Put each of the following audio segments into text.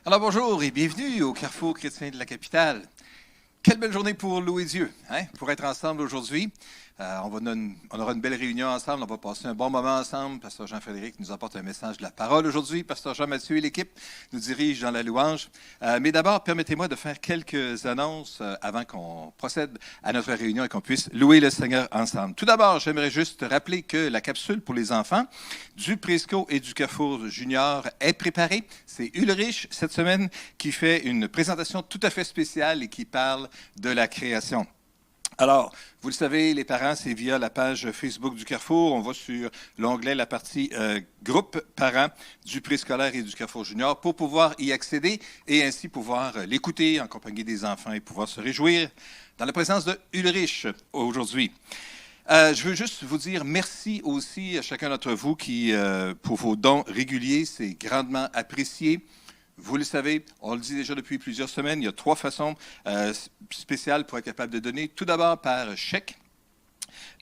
Alors bonjour et bienvenue au Carrefour chrétien de la capitale. Quelle belle journée pour louer Dieu, pour être ensemble aujourd'hui. On aura une belle réunion ensemble, on va passer un bon moment ensemble. Pasteur Jean-Frédéric nous apporte un message de la parole aujourd'hui. Pasteur Jean-Mathieu et l'équipe nous dirigent dans la louange. Mais d'abord, permettez-moi de faire quelques annonces avant qu'on procède à notre réunion et qu'on puisse louer le Seigneur ensemble. Tout d'abord, j'aimerais juste rappeler que la capsule pour les enfants du Prisco et du Carrefour Junior est préparée. C'est Ulrich, cette semaine, qui fait une présentation tout à fait spéciale et qui parle de la création. Alors, vous le savez, les parents, c'est via la page Facebook du Carrefour. On va sur l'onglet, la partie groupe parents du préscolaire et du Carrefour Junior pour pouvoir y accéder et ainsi pouvoir l'écouter en compagnie des enfants et pouvoir se réjouir dans la présence de Ulrich aujourd'hui. Je veux juste vous dire merci aussi à chacun d'entre vous qui, pour vos dons réguliers, c'est grandement apprécié. Vous le savez, on le dit déjà depuis plusieurs semaines, il y a 3 façons spéciales pour être capable de donner. Tout d'abord par chèque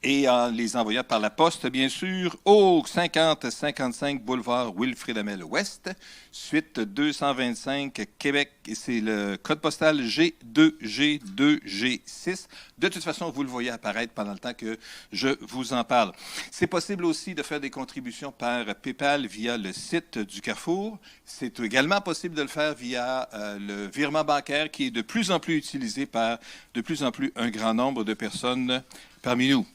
et en les envoyant par la poste, bien sûr, au 5055 boulevard Wilfrid Hamel Ouest, suite 225 Québec, et c'est le code postal G2G2G6. De toute façon, vous le voyez apparaître pendant le temps que je vous en parle. C'est possible aussi de faire des contributions par PayPal via le site du Carrefour. C'est également possible de le faire via le virement bancaire qui est de plus en plus utilisé par de plus en plus un grand nombre de personnes parmi nous.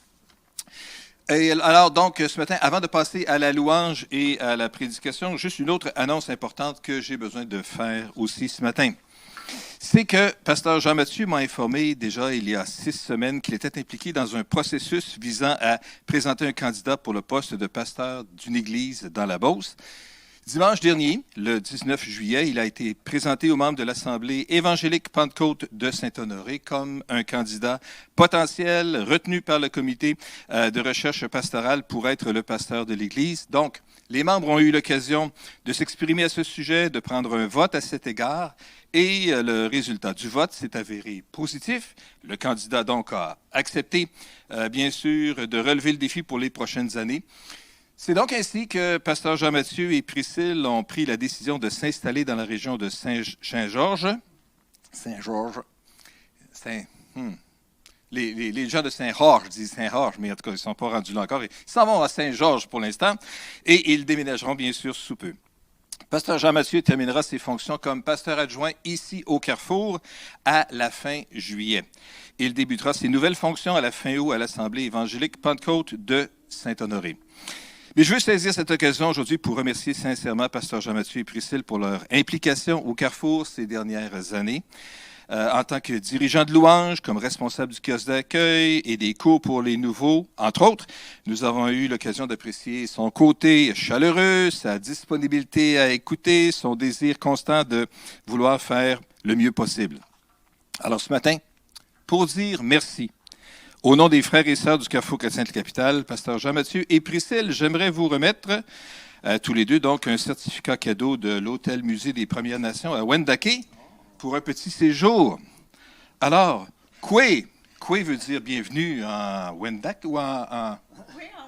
Et alors, donc, ce matin, avant de passer à la louange et à la prédication, juste une autre annonce importante que j'ai besoin de faire aussi ce matin. C'est que Pasteur Jean-Mathieu m'a informé déjà il y a 6 semaines qu'il était impliqué dans un processus visant à présenter un candidat pour le poste de pasteur d'une église dans la Beauce. Dimanche dernier, le 19 juillet, il a été présenté aux membres de l'Assemblée évangélique Pentecôte de Saint-Honoré comme un candidat potentiel retenu par le comité de recherche pastorale pour être le pasteur de l'Église. Donc, les membres ont eu l'occasion de s'exprimer à ce sujet, de prendre un vote à cet égard, et le résultat du vote s'est avéré positif. Le candidat donc a accepté, bien sûr, de relever le défi pour les prochaines années. C'est donc ainsi que Pasteur Jean-Mathieu et Priscille ont pris la décision de s'installer dans la région de Saint-Georges. Les gens de Saint-Georges disent Saint-Georges, mais en tout cas, ils ne sont pas rendus là encore. Ils s'en vont à Saint-Georges pour l'instant et ils déménageront bien sûr sous peu. Pasteur Jean-Mathieu terminera ses fonctions comme pasteur adjoint ici au Carrefour à la fin juillet. Il débutera ses nouvelles fonctions à la fin août à l'Assemblée évangélique Pentecôte de Saint-Honoré. Mais je veux saisir cette occasion aujourd'hui pour remercier sincèrement Pasteur Jean-Mathieu et Priscille pour leur implication au Carrefour ces dernières années. En tant que dirigeant de louange, comme responsable du kiosque d'accueil et des cours pour les nouveaux, entre autres, nous avons eu l'occasion d'apprécier son côté chaleureux, sa disponibilité à écouter, son désir constant de vouloir faire le mieux possible. Alors ce matin, pour dire merci, au nom des frères et sœurs du Carrefour chrétien de la capitale, Pasteur Jean-Mathieu et Priscille, j'aimerais vous remettre tous les deux donc un certificat cadeau de l'Hôtel-Musée des Premières Nations à Wendake pour un petit séjour. Alors, Kwe veut dire bienvenue en Wendat ou Oui, en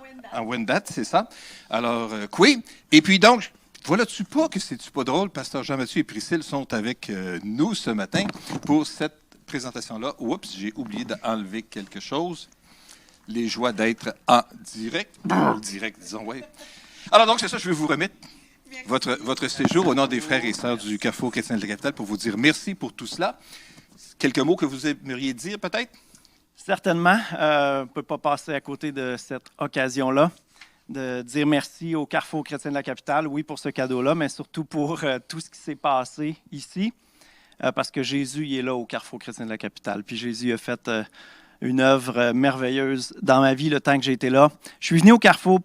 Wendat. en Wendat, c'est ça. Alors, Kwe. Et puis donc, voilà-tu pas que c'est-tu pas drôle, Pasteur Jean-Mathieu et Priscille sont avec nous ce matin pour cette présentation-là. Oups, j'ai oublié d'enlever quelque chose. Les joies d'être en direct. Direct, disons, oui. Alors donc, c'est ça, je vais vous remettre votre séjour au nom des frères et sœurs du Carrefour chrétien de la capitale pour vous dire merci pour tout cela. Quelques mots que vous aimeriez dire, peut-être? Certainement. On ne peut pas passer à côté de cette occasion-là, de dire merci au Carrefour chrétien de la capitale, oui, pour ce cadeau-là, mais surtout pour tout ce qui s'est passé ici. Parce que Jésus il est là au Carrefour chrétien de la capitale. Puis Jésus a fait une œuvre merveilleuse dans ma vie le temps que j'ai été là. Je suis venu au Carrefour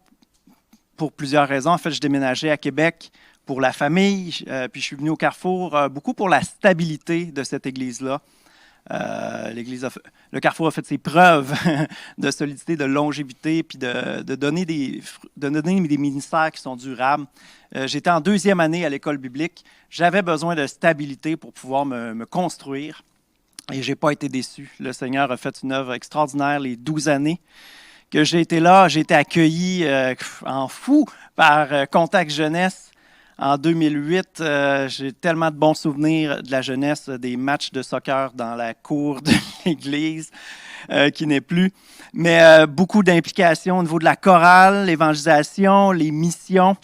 pour plusieurs raisons. En fait, je déménageais à Québec pour la famille. Puis je suis venu au Carrefour beaucoup pour la stabilité de cette église-là. Le Carrefour a fait ses preuves de solidité, de longévité, puis de donner des ministères qui sont durables. J'étais en 2e année à l'école biblique. J'avais besoin de stabilité pour pouvoir me construire et je n'ai pas été déçu. Le Seigneur a fait une œuvre extraordinaire les 12 années que j'ai été là. J'ai été accueilli en fou par Contact Jeunesse En 2008, j'ai tellement de bons souvenirs de la jeunesse, des matchs de soccer dans la cour de l'église qui n'est plus. Mais beaucoup d'implications au niveau de la chorale, l'évangélisation, les missions,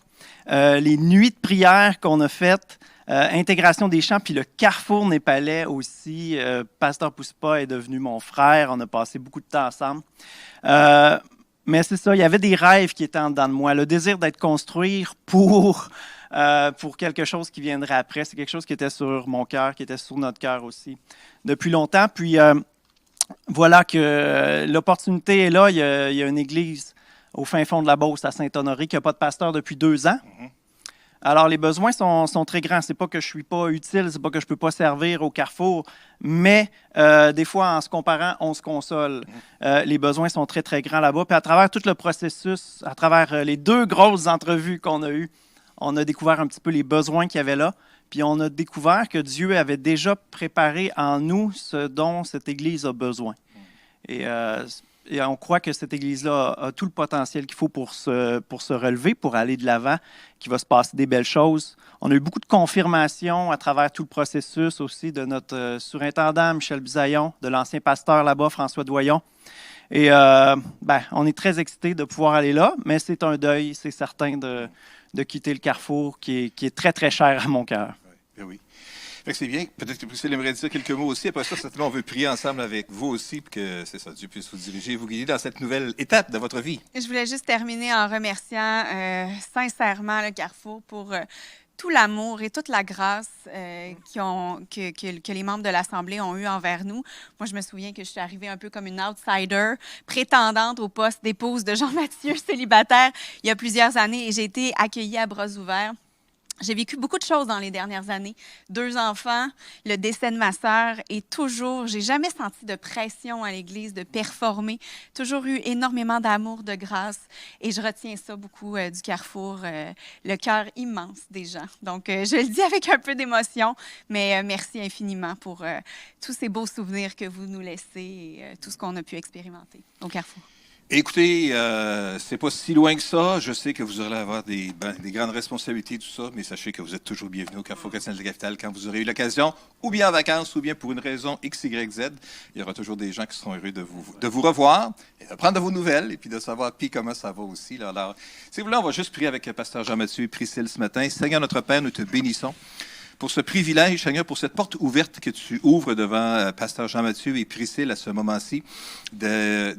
les nuits de prière qu'on a faites, intégration des chants, puis le carrefour népalais aussi. Pasteur Pouspa est devenu mon frère. On a passé beaucoup de temps ensemble. Mais c'est ça, il y avait des rêves qui étaient en dedans de moi. Le désir d'être construit pour quelque chose qui viendrait après. C'est quelque chose qui était sur mon cœur, qui était sur notre cœur aussi depuis longtemps. Puis voilà que l'opportunité est là. Il y a une église au fin fond de la Beauce, à Saint-Honoré, qui n'a pas de pasteur depuis 2 ans. Alors, les besoins sont très grands. Ce n'est pas que je ne suis pas utile, ce n'est pas que je ne peux pas servir au carrefour, mais des fois, en se comparant, on se console. Les besoins sont très, très grands là-bas. Puis à travers tout le processus, à travers les 2 grosses entrevues qu'on a eues, on a découvert un petit peu les besoins qu'il y avait là. Puis on a découvert que Dieu avait déjà préparé en nous ce dont cette Église a besoin. Et on croit que cette Église-là a tout le potentiel qu'il faut pour se relever, pour aller de l'avant, qu'il va se passer des belles choses. On a eu beaucoup de confirmations à travers tout le processus aussi de notre surintendant, Michel Bisaillon, de l'ancien pasteur là-bas, François Doyon. Et on est très excités de pouvoir aller là, mais c'est un deuil, c'est certain, de quitter le carrefour qui est très, très cher à mon cœur. Oui. Fait que c'est bien. Peut-être que Priscille aimerait dire quelques mots aussi. Après ça, certainement, on veut prier ensemble avec vous aussi pour que c'est ça, Dieu puisse vous diriger et vous guider dans cette nouvelle étape de votre vie. Je voulais juste terminer en remerciant sincèrement le Carrefour pour tout l'amour et toute la grâce que les membres de l'Assemblée ont eu envers nous. Moi, je me souviens que je suis arrivée un peu comme une outsider, prétendante au poste d'épouse de Jean-Mathieu, célibataire, il y a plusieurs années, et j'ai été accueillie à bras ouverts. J'ai vécu beaucoup de choses dans les dernières années. 2 enfants, le décès de ma sœur et j'ai jamais senti de pression à l'Église de performer. Toujours eu énormément d'amour, de grâce. Et je retiens ça beaucoup du Carrefour, le cœur immense des gens. Donc, je le dis avec un peu d'émotion, mais merci infiniment pour tous ces beaux souvenirs que vous nous laissez et tout ce qu'on a pu expérimenter au Carrefour. Écoutez, c'est pas si loin que ça. Je sais que vous aurez à avoir des grandes responsabilités, tout ça, mais sachez que vous êtes toujours bienvenus au Carrefour chrétien de la capitale quand vous aurez eu l'occasion, ou bien en vacances, ou bien pour une raison X, Y, Z. Il y aura toujours des gens qui seront heureux de vous revoir, et de prendre de vos nouvelles, et puis de savoir puis comment ça va aussi. Là. Alors, si vous voulez, on va juste prier avec Pasteur Jean-Mathieu et Priscille ce matin. Seigneur notre Père, nous te bénissons pour ce privilège, Seigneur, pour cette porte ouverte que tu ouvres devant Pasteur Jean-Mathieu et Priscille à ce moment-ci, de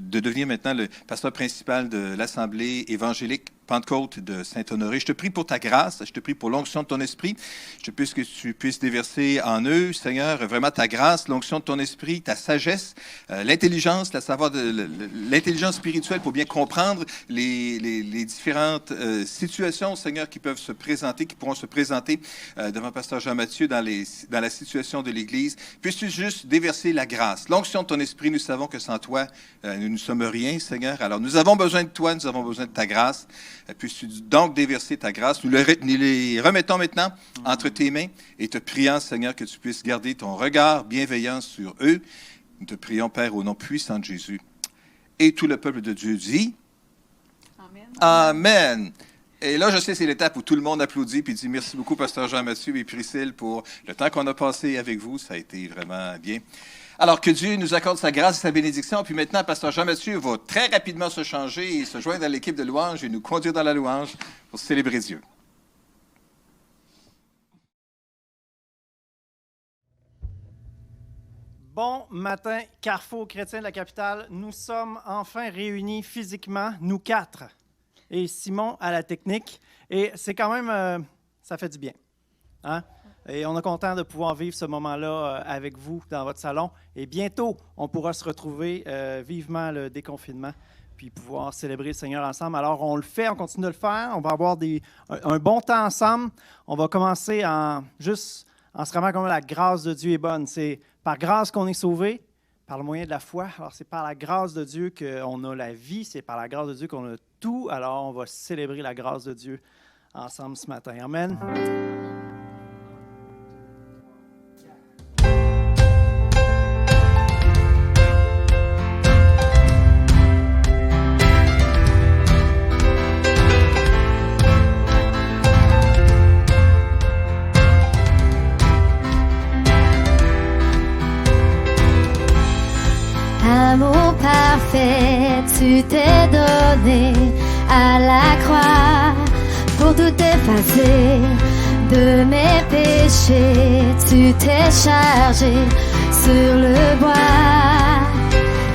devenir maintenant le pasteur principal de l'Assemblée évangélique Pentecôte de Saint-Honoré. Je te prie pour ta grâce, je te prie pour l'onction de ton esprit. Je te prie que tu puisses déverser en eux, Seigneur, vraiment ta grâce, l'onction de ton esprit, ta sagesse, l'intelligence, l'intelligence spirituelle pour bien comprendre les différentes situations, Seigneur, qui peuvent se présenter, qui pourront se présenter devant Pasteur Jean-Mathieu dans la situation de l'Église. Puisses-tu juste déverser la grâce, l'onction de ton esprit. Nous savons que sans toi, nous ne sommes rien, Seigneur. Alors, nous avons besoin de toi, nous avons besoin de ta grâce. Puisses-tu donc déverser ta grâce. Nous les remettons maintenant entre tes mains et te prions, Seigneur, que tu puisses garder ton regard bienveillant sur eux. Nous te prions, Père, au nom puissant de Jésus. Et tout le peuple de Dieu dit Amen. Amen. Et là, je sais, c'est l'étape où tout le monde applaudit et dit merci beaucoup, Pasteur Jean-Mathieu et Priscille, pour le temps qu'on a passé avec vous. Ça a été vraiment bien. Alors, que Dieu nous accorde sa grâce et sa bénédiction. Puis maintenant, Pasteur Jean-Mathieu va très rapidement se changer et se joindre à l'équipe de louange et nous conduire dans la louange pour célébrer Dieu. Bon matin, Carrefour chrétien de la capitale. Nous sommes enfin réunis physiquement, nous 4. Et Simon à la technique. Et c'est quand même, ça fait du bien. Hein? Et on est content de pouvoir vivre ce moment-là avec vous dans votre salon. Et bientôt, on pourra se retrouver vivement le déconfinement, puis pouvoir célébrer le Seigneur ensemble. Alors, on le fait, on continue de le faire. On va avoir un bon temps ensemble. On va commencer en se rendant compte que la grâce de Dieu est bonne. C'est par grâce qu'on est sauvé, par le moyen de la foi. Alors, c'est par la grâce de Dieu qu'on a la vie. C'est par la grâce de Dieu qu'on a tout. Alors, on va célébrer la grâce de Dieu ensemble ce matin. Amen. tu t'es donné à la croix pour tout effacer de mes péchés. Tu t'es chargé sur le bois.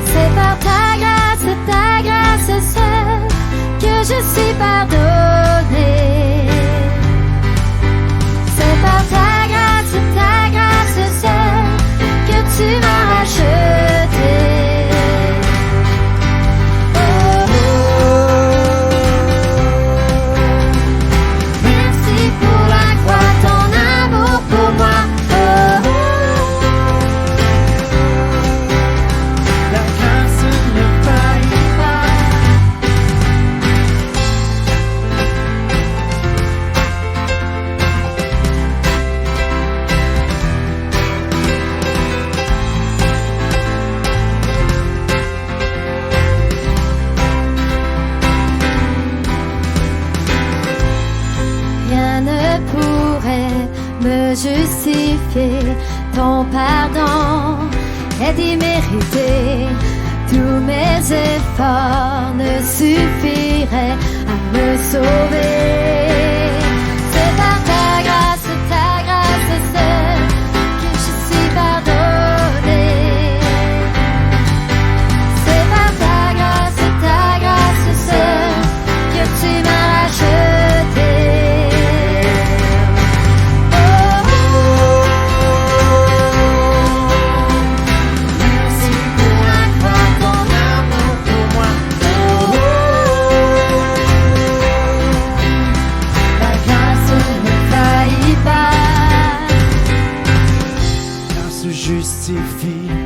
C'est par ta grâce seule que je suis pardonnée. C'est par ta grâce seule que tu m'as racheté. Justifier, ton pardon est immérité. Tous mes efforts ne suffiraient à me sauver. C'est par ta grâce seule que je suis pardonnée. C'est par ta grâce seule que tu m'as racheté.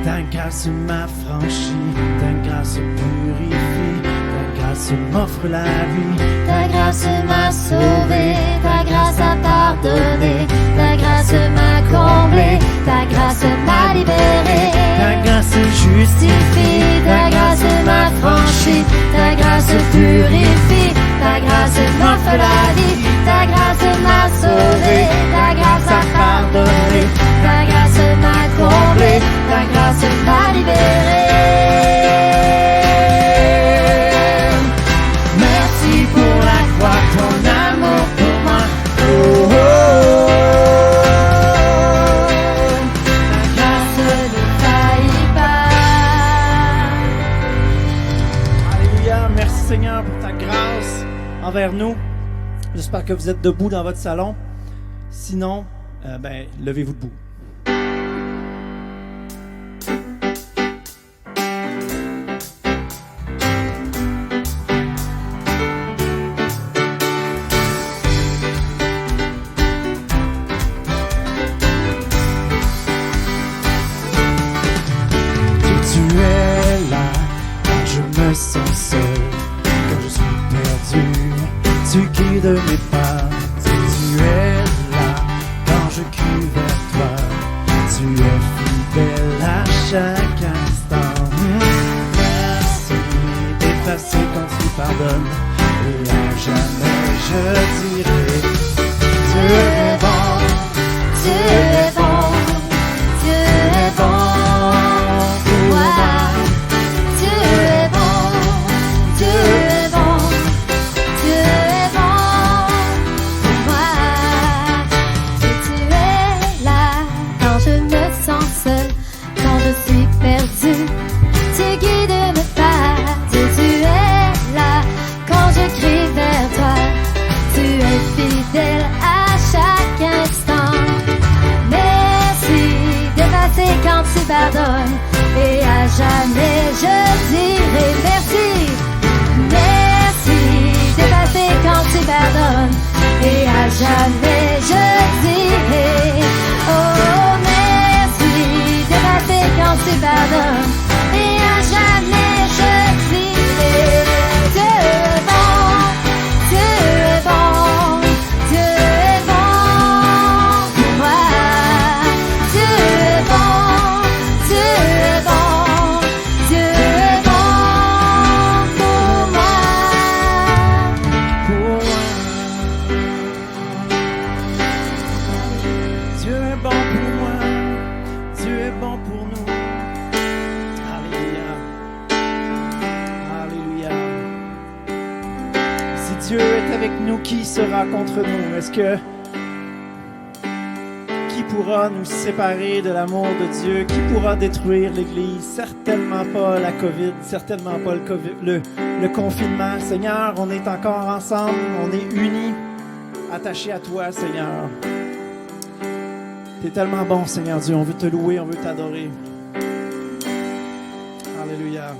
Ta grâce m'a franchi, ta grâce purifie, ta grâce m'offre la vie, ta grâce m'a sauvé, ta grâce a pardonné, ta grâce m'a comblé, ta grâce m'a libéré, ta grâce justifie, ta grâce m'a franchi, ta grâce purifie, ta grâce m'offre la vie, ta grâce m'a sauvé, ta grâce a pardonné, ta grâce m'a comblé, ta grâce m'a libéré. Merci pour la croix, ton amour pour moi. Oh, oh, oh. Ta grâce ne faillit pas. Alléluia, merci Seigneur pour ta grâce envers nous. J'espère que vous êtes debout dans votre salon. Sinon, levez-vous debout. De mes pas, tu es là quand je crie vers toi, tu es fidèle à chaque instant. Merci d'effacer quand tu pardonnes, et à jamais je dirai, Dieu est bon, Dieu est bon, Dieu est bon pour moi. Dieu est bon, Dieu est bon. Quand tu pardonnes, et à jamais je dirai merci. Merci d'effacer quand tu pardonnes, et à jamais je dirai oh merci d'effacer quand tu pardonnes, et à jamais je dirai Dieu est bon, Dieu est bon, Dieu est bon pour moi. Dieu est bon, Dieu est bon, Dieu est bon pour moi. Si Dieu est avec nous, qui sera contre nous? Qui pourra nous séparer de l'amour de Dieu? Qui pourra détruire l'Église? Certainement pas la COVID, certainement pas le confinement. Seigneur, on est encore ensemble, on est unis, attachés à toi, Seigneur. Tu es tellement bon, Seigneur Dieu. On veut te louer, on veut t'adorer. Alléluia.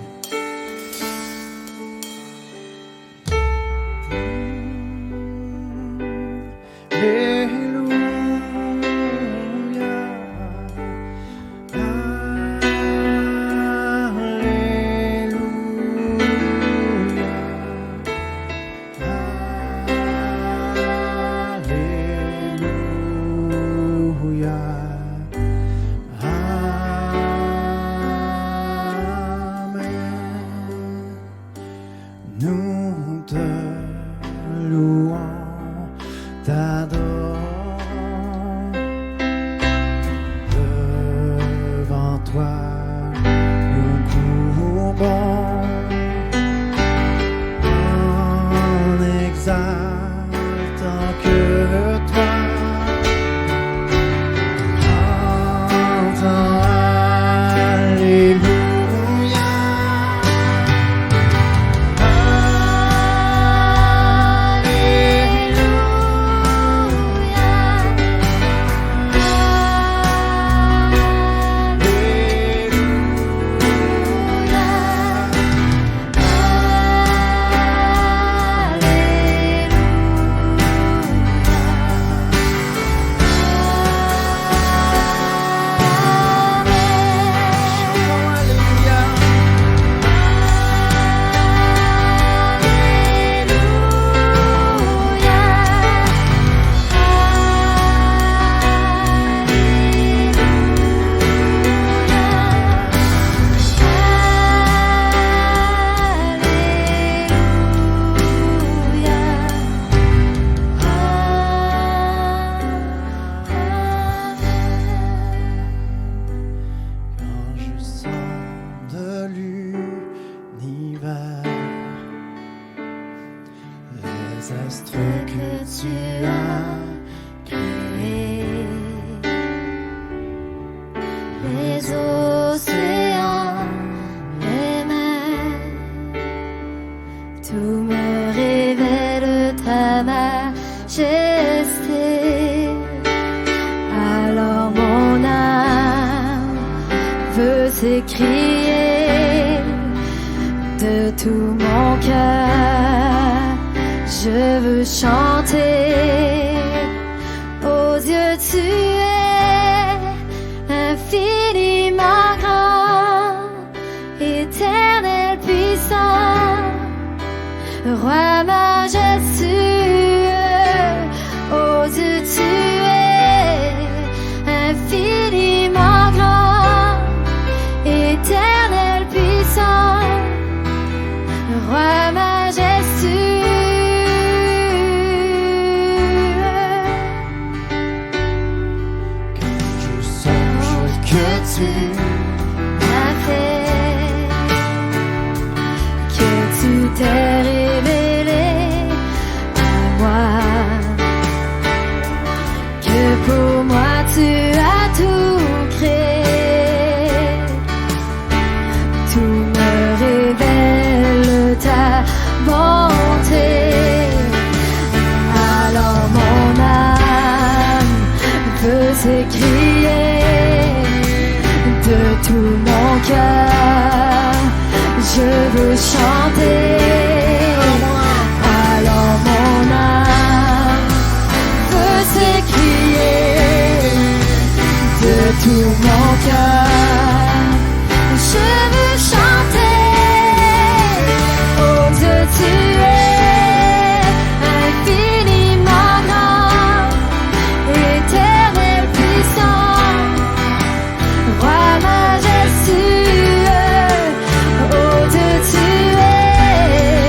Crier de tout mon cœur, je veux chanter. Ô Dieu, tu es infiniment grand, éternel puissant, roi majestueux. Ô Dieu, tu es infiniment grand, éternel puissant, roi majestueux. Quand je songe que tu m'as fait, que tu t'es révélé à moi, que pour moi tu as tout créé. Ta bonté, alors mon âme veut s'écrier de tout mon cœur, je veux chanter. Alors mon âme veut s'écrier de tout mon cœur, je veux chanter. Tu es infiniment grand, éternel puissant, roi majestueux. Oh Dieu, tu es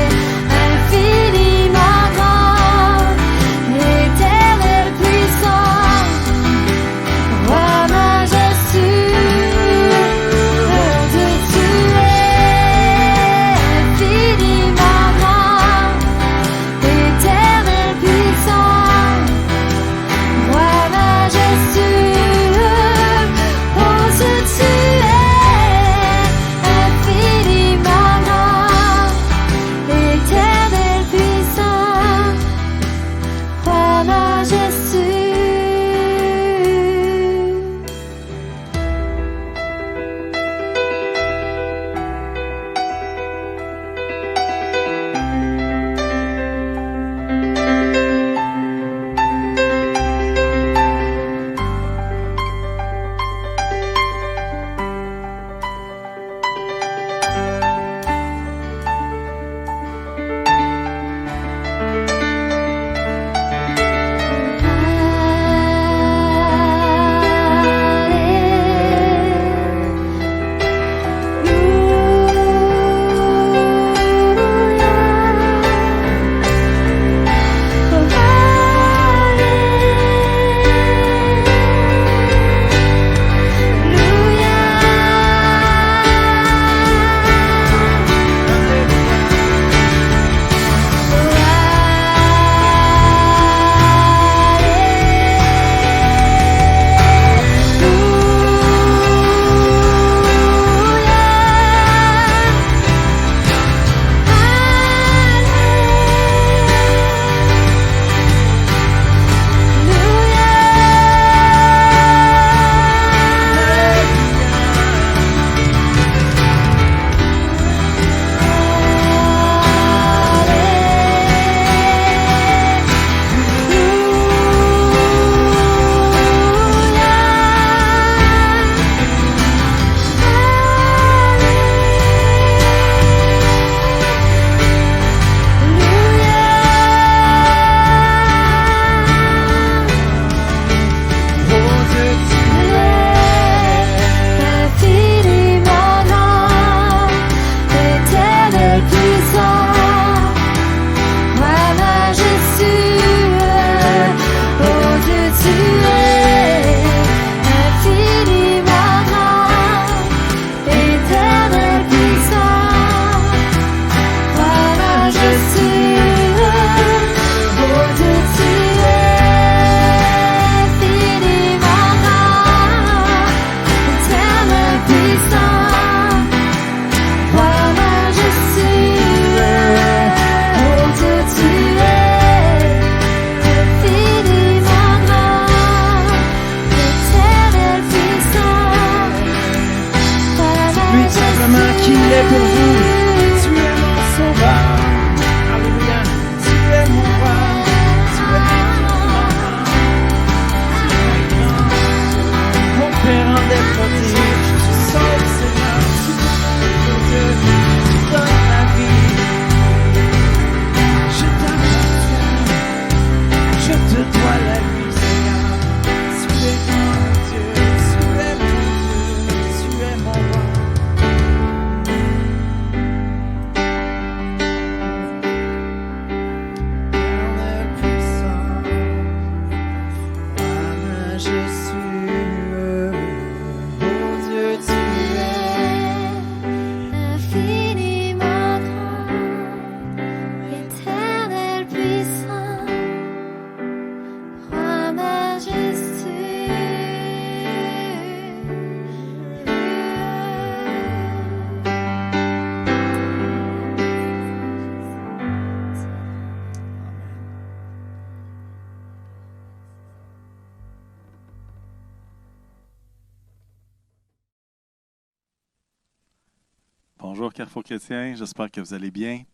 Bonjour Carrefour Chrétien, j'espère que vous allez bien.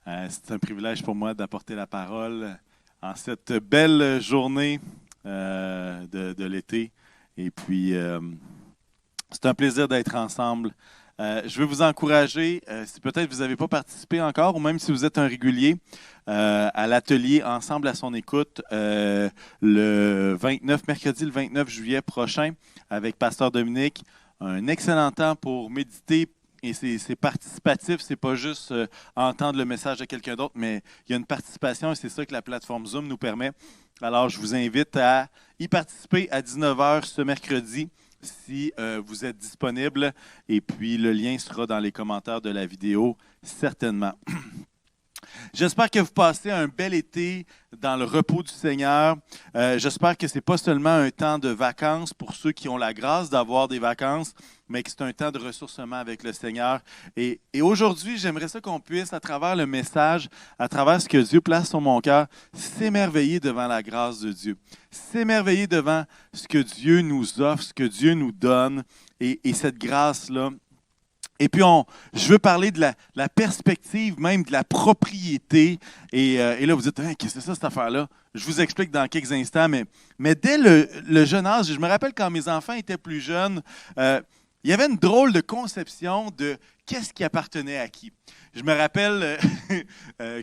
C'est un privilège pour moi d'apporter la parole en cette belle journée de l'été. Et puis, c'est un plaisir d'être ensemble. Je veux vous encourager, si peut-être vous n'avez pas participé encore, ou même si vous êtes un régulier, à l'atelier Ensemble à son écoute, mercredi le 29 juillet prochain, avec Pasteur Dominique. Un excellent temps pour méditer. Et c'est participatif, c'est pas juste entendre le message de quelqu'un d'autre, mais il y a une participation et c'est ça que la plateforme Zoom nous permet. Alors, je vous invite à y participer à 19h ce mercredi si vous êtes disponible. Et puis, le lien sera dans les commentaires de la vidéo, certainement. J'espère que vous passez un bel été dans le repos du Seigneur. J'espère que ce n'est pas seulement un temps de vacances pour ceux qui ont la grâce d'avoir des vacances, mais que c'est un temps de ressourcement avec le Seigneur. Et aujourd'hui, j'aimerais ça qu'on puisse, à travers le message, à travers ce que Dieu place sur mon cœur, s'émerveiller devant la grâce de Dieu. S'émerveiller devant ce que Dieu nous offre, ce que Dieu nous donne, et cette grâce-là. Et puis, je veux parler de la perspective, même de la propriété. Et là, vous dites, qu'est-ce que c'est ça, cette affaire-là? Je vous explique dans quelques instants. Mais dès le jeune âge, je me rappelle quand mes enfants étaient plus jeunes, il y avait une drôle de conception de qu'est-ce qui appartenait à qui. Je me rappelle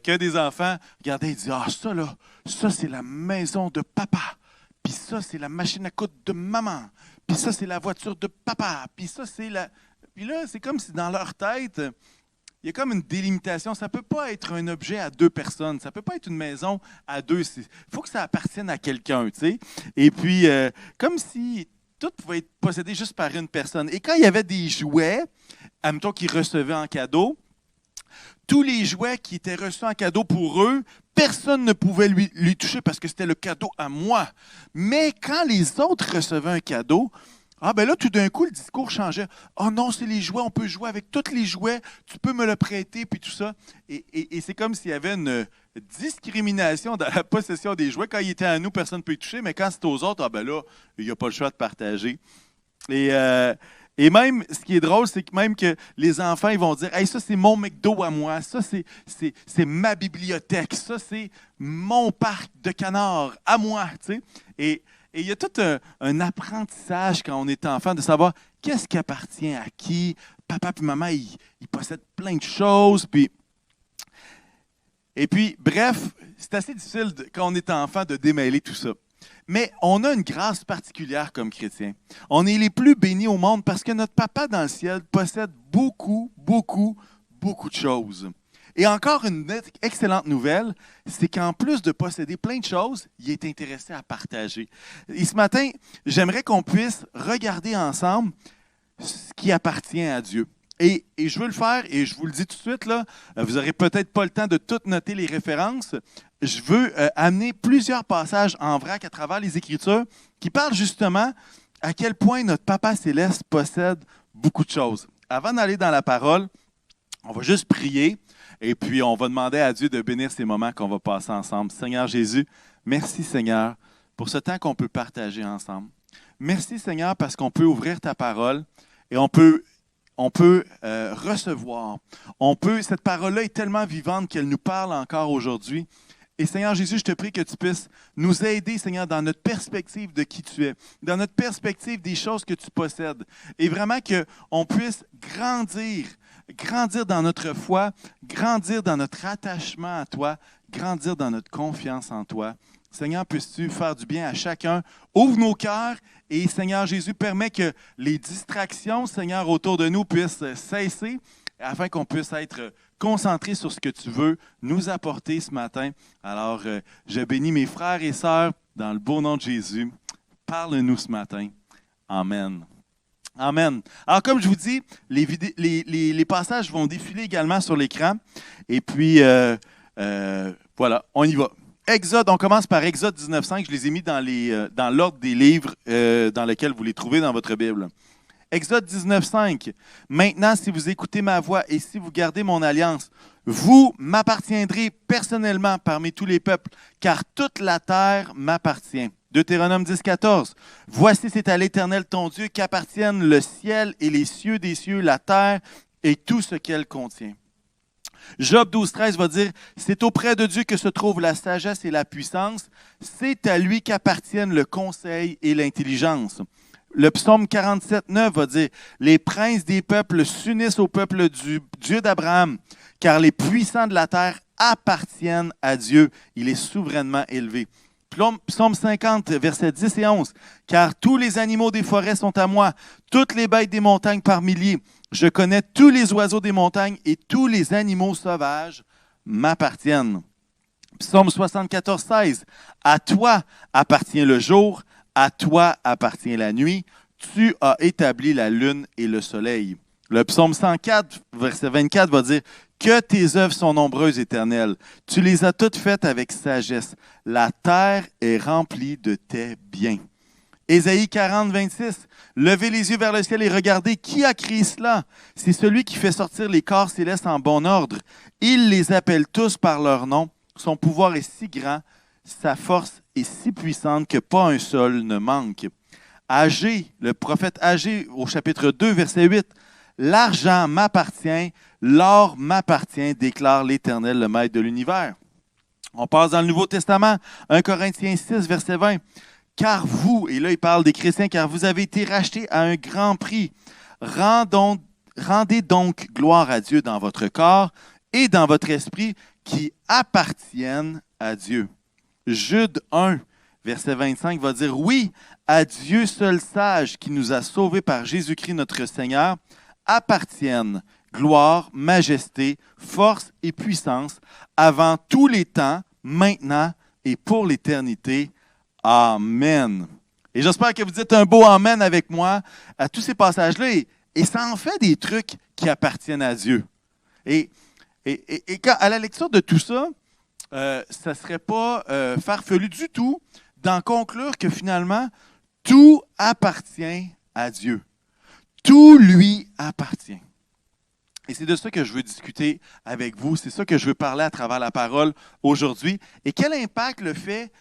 qu'un des enfants regardait et disait, ça là, ça c'est la maison de papa. Puis ça, c'est la machine à coudre de maman. Puis ça, c'est la voiture de papa. Puis ça, c'est la... Puis là, c'est comme si dans leur tête, il y a comme une délimitation. Ça ne peut pas être un objet à deux personnes. Ça ne peut pas être une maison à deux. Il faut que ça appartienne à quelqu'un, tu sais. Et puis, comme si tout pouvait être possédé juste par une personne. Et quand il y avait des jouets, admettons qu'ils recevaient en cadeau, tous les jouets qui étaient reçus en cadeau pour eux, personne ne pouvait lui toucher parce que c'était le cadeau à moi. Mais quand les autres recevaient un cadeau, ben là, tout d'un coup, le discours changeait. « Oh non, c'est les jouets, on peut jouer avec tous les jouets, tu peux me le prêter, puis tout ça. » Et c'est comme s'il y avait une discrimination dans la possession des jouets. Quand il était à nous, personne ne peut y toucher, mais quand c'est aux autres, ben là, il n'y a pas le choix de partager. Et même, ce qui est drôle, c'est que même que les enfants, ils vont dire « Hey, ça, c'est mon McDo à moi, ça, c'est ma bibliothèque, ça, c'est mon parc de canards à moi. » tu sais. Et il y a tout un apprentissage quand on est enfant de savoir qu'est-ce qui appartient à qui. Papa et maman, ils possèdent plein de choses. Et puis, bref, c'est assez difficile quand on est enfant de démêler tout ça. Mais on a une grâce particulière comme chrétiens. On est les plus bénis au monde parce que notre papa dans le ciel possède beaucoup, beaucoup, beaucoup de choses. Et encore une excellente nouvelle, c'est qu'en plus de posséder plein de choses, il est intéressé à partager. Et ce matin, j'aimerais qu'on puisse regarder ensemble ce qui appartient à Dieu. Et je veux le faire, et je vous le dis tout de suite, là, vous n'aurez peut-être pas le temps de tout noter les références. Je veux amener plusieurs passages en vrac à travers les Écritures qui parlent justement à quel point notre Papa Céleste possède beaucoup de choses. Avant d'aller dans la parole, on va juste prier. Et puis, on va demander à Dieu de bénir ces moments qu'on va passer ensemble. Seigneur Jésus, merci Seigneur pour ce temps qu'on peut partager ensemble. Merci Seigneur parce qu'on peut ouvrir ta parole et on peut recevoir. Cette parole-là est tellement vivante qu'elle nous parle encore aujourd'hui. Et Seigneur Jésus, je te prie que tu puisses nous aider, Seigneur, dans notre perspective de qui tu es, dans notre perspective des choses que tu possèdes. Et vraiment qu'on puisse grandir dans notre foi, grandir dans notre attachement à toi, grandir dans notre confiance en toi. Seigneur, puisses-tu faire du bien à chacun? Ouvre nos cœurs et Seigneur Jésus, permets que les distractions, Seigneur, autour de nous puissent cesser afin qu'on puisse être concentrés sur ce que tu veux nous apporter ce matin. Alors, je bénis mes frères et sœurs dans le beau nom de Jésus. Parle-nous ce matin. Amen. Amen. Alors, comme je vous dis, les passages vont défiler également sur l'écran. Et puis, voilà, on y va. Exode, on commence par Exode 19.5. Je les ai mis dans l'ordre des livres dans lesquels vous les trouvez dans votre Bible. Exode 19.5. Maintenant, si vous écoutez ma voix et si vous gardez mon alliance, vous m'appartiendrez personnellement parmi tous les peuples, car toute la terre m'appartient. Deutéronome 10.14. Voici, c'est à l'Éternel ton Dieu qu'appartiennent le ciel et les cieux des cieux, la terre et tout ce qu'elle contient. Job 12,13 va dire « C'est auprès de Dieu que se trouvent la sagesse et la puissance. C'est à lui qu'appartiennent le conseil et l'intelligence. » Le psaume 47,9 va dire « Les princes des peuples s'unissent au peuple du Dieu d'Abraham, car les puissants de la terre appartiennent à Dieu. Il est souverainement élevé. » Psaume 50, versets 10 et 11. « Car tous les animaux des forêts sont à moi, toutes les bêtes des montagnes par milliers. Je connais tous les oiseaux des montagnes et tous les animaux sauvages m'appartiennent. » Psaume 74, 16. « À toi appartient le jour, à toi appartient la nuit. Tu as établi la lune et le soleil. » Le psaume 104, verset 24 va dire « Que tes œuvres sont nombreuses, Éternel. Tu les as toutes faites avec sagesse. La terre est remplie de tes biens. » Ésaïe 40, 26. « Levez les yeux vers le ciel et regardez, qui a créé cela? C'est celui qui fait sortir les corps célestes en bon ordre. Il les appelle tous par leur nom. Son pouvoir est si grand, sa force est si puissante que pas un seul ne manque. » Agé, le prophète Agé, au chapitre 2, verset 8. « L'argent m'appartient, l'or m'appartient, déclare l'Éternel, le Maître de l'univers. » On passe dans le Nouveau Testament, 1 Corinthiens 6, verset 20. « Car vous, et là il parle des chrétiens, car vous avez été rachetés à un grand prix. Rendez donc gloire à Dieu dans votre corps et dans votre esprit qui appartiennent à Dieu. » Jude 1, verset 25 va dire « Oui, à Dieu seul sage qui nous a sauvés par Jésus-Christ notre Seigneur, appartiennent gloire, majesté, force et puissance avant tous les temps, maintenant et pour l'éternité. Amen. » Et j'espère que vous dites un beau Amen avec moi à tous ces passages-là. Et ça en fait des trucs qui appartiennent à Dieu. Et à la lecture de tout ça, ça ne serait pas farfelu du tout d'en conclure que finalement, tout appartient à Dieu. Tout lui appartient. Et c'est de ça que je veux discuter avec vous. C'est ça que je veux parler à travers la parole aujourd'hui. Et quel impact le fait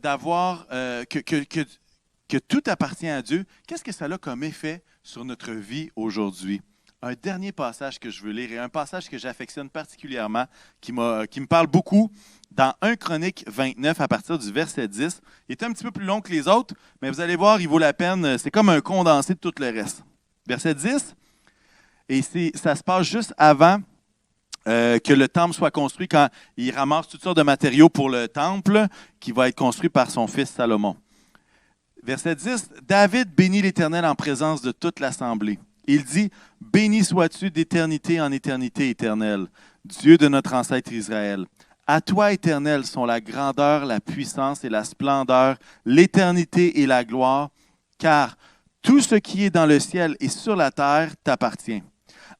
d'avoir que tout appartient à Dieu, qu'est-ce que ça a comme effet sur notre vie aujourd'hui? Un dernier passage que je veux lire et un passage que j'affectionne particulièrement, qui me parle beaucoup, dans 1 Chronique 29 à partir du verset 10. Il est un petit peu plus long que les autres, mais vous allez voir, il vaut la peine. C'est comme un condensé de tout le reste. Verset 10, et ça se passe juste avant que le temple soit construit, quand il ramasse toutes sortes de matériaux pour le temple qui va être construit par son fils Salomon. Verset 10, « David bénit l'Éternel en présence de toute l'assemblée. Il dit, « Béni sois-tu d'éternité en éternité, Éternel, Dieu de notre ancêtre Israël. À toi, Éternel, sont la grandeur, la puissance et la splendeur, l'éternité et la gloire, car tout ce qui est dans le ciel et sur la terre t'appartient.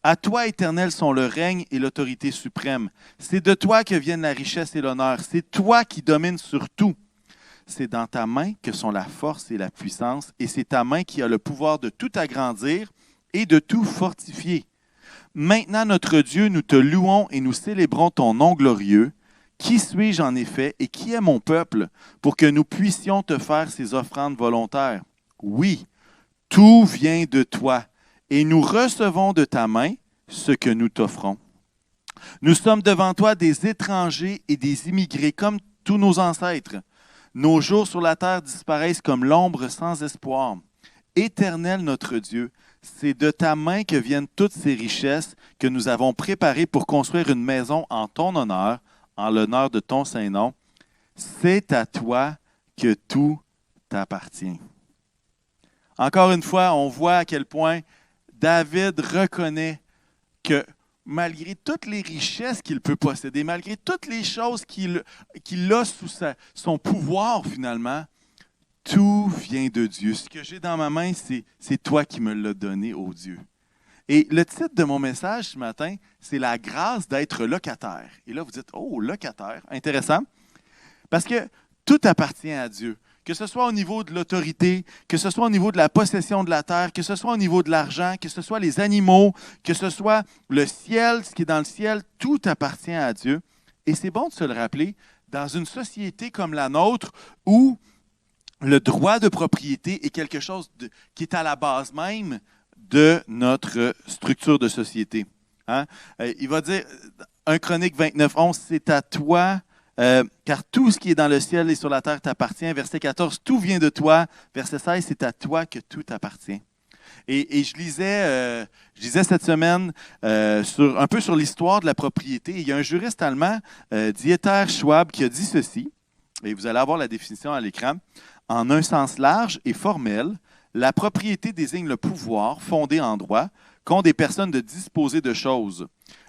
À toi, Éternel, sont le règne et l'autorité suprême. C'est de toi que viennent la richesse et l'honneur. C'est toi qui domines sur tout. C'est dans ta main que sont la force et la puissance, et c'est ta main qui a le pouvoir de tout agrandir et de tout fortifier. Maintenant, notre Dieu, nous te louons et nous célébrons ton nom glorieux. Qui suis-je en effet et qui est mon peuple pour que nous puissions te faire ces offrandes volontaires? Oui, tout vient de toi, et nous recevons de ta main ce que nous t'offrons. Nous sommes devant toi des étrangers et des immigrés comme tous nos ancêtres. Nos jours sur la terre disparaissent comme l'ombre sans espoir. Éternel notre Dieu, c'est de ta main que viennent toutes ces richesses que nous avons préparées pour construire une maison en ton honneur, en l'honneur de ton Saint-Nom. C'est à toi que tout t'appartient. » Encore une fois, on voit à quel point David reconnaît que malgré toutes les richesses qu'il peut posséder, malgré toutes les choses qu'il a sous son pouvoir finalement, tout vient de Dieu. Ce que j'ai dans ma main, c'est toi qui me l'as donné, ô Dieu. Et le titre de mon message ce matin, c'est « La grâce d'être locataire ». Et là, vous dites « Oh, locataire, intéressant ». Parce que tout appartient à Dieu. Que ce soit au niveau de l'autorité, que ce soit au niveau de la possession de la terre, que ce soit au niveau de l'argent, que ce soit les animaux, que ce soit le ciel, ce qui est dans le ciel, tout appartient à Dieu. Et c'est bon de se le rappeler dans une société comme la nôtre où le droit de propriété est quelque chose qui est à la base même de notre structure de société. Hein? Il va dire, 1 Chronique 29, 11, c'est à toi, car tout ce qui est dans le ciel et sur la terre t'appartient. Verset 14, tout vient de toi. Verset 16, c'est à toi que tout appartient. Et je lisais cette semaine un peu sur l'histoire de la propriété. Il y a un juriste allemand, Dieter Schwab, qui a dit ceci, et vous allez avoir la définition à l'écran. En un sens large et formel, la propriété désigne le pouvoir fondé en droit qu'ont des personnes de disposer de choses.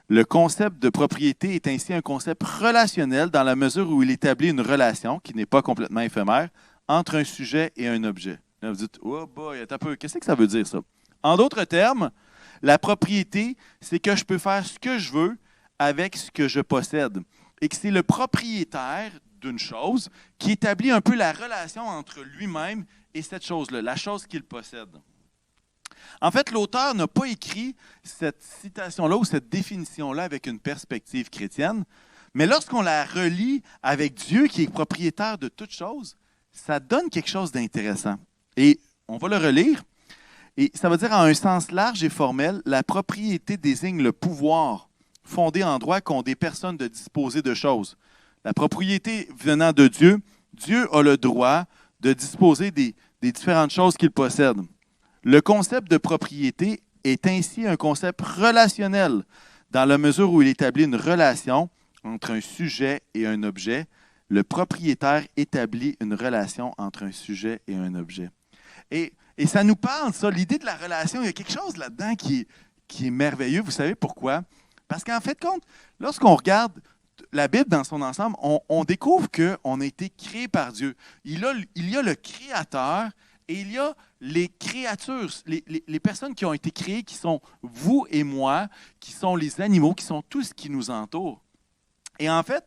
Le concept de propriété est ainsi un concept relationnel dans la mesure où il établit une relation, qui n'est pas complètement éphémère, entre un sujet et un objet. Là, vous dites, oh boy, attends un peu, qu'est-ce que ça veut dire ça? En d'autres termes, la propriété, c'est que je peux faire ce que je veux avec ce que je possède. Et que c'est le propriétaire d'une chose qui établit un peu la relation entre lui-même et cette chose-là, la chose qu'il possède. En fait, l'auteur n'a pas écrit cette citation-là ou cette définition-là avec une perspective chrétienne, mais lorsqu'on la relie avec Dieu qui est propriétaire de toutes choses, ça donne quelque chose d'intéressant. Et on va le relire. Et ça veut dire, en un sens large et formel, la propriété désigne le pouvoir fondé en droit qu'ont des personnes de disposer de choses. La propriété venant de Dieu, Dieu a le droit de disposer des différentes choses qu'il possède. Le concept de propriété est ainsi un concept relationnel, dans la mesure où il établit une relation entre un sujet et un objet. Le propriétaire établit une relation entre un sujet et un objet. Et ça nous parle, ça, l'idée de la relation, il y a quelque chose là-dedans qui est merveilleux. Vous savez pourquoi? Parce qu'en fait, lorsqu'on regarde la Bible dans son ensemble, on découvre qu'on a été créé par Dieu. Il y a le Créateur et il y a les créatures, les personnes qui ont été créées, qui sont vous et moi, qui sont les animaux, qui sont tout ce qui nous entoure. Et en fait,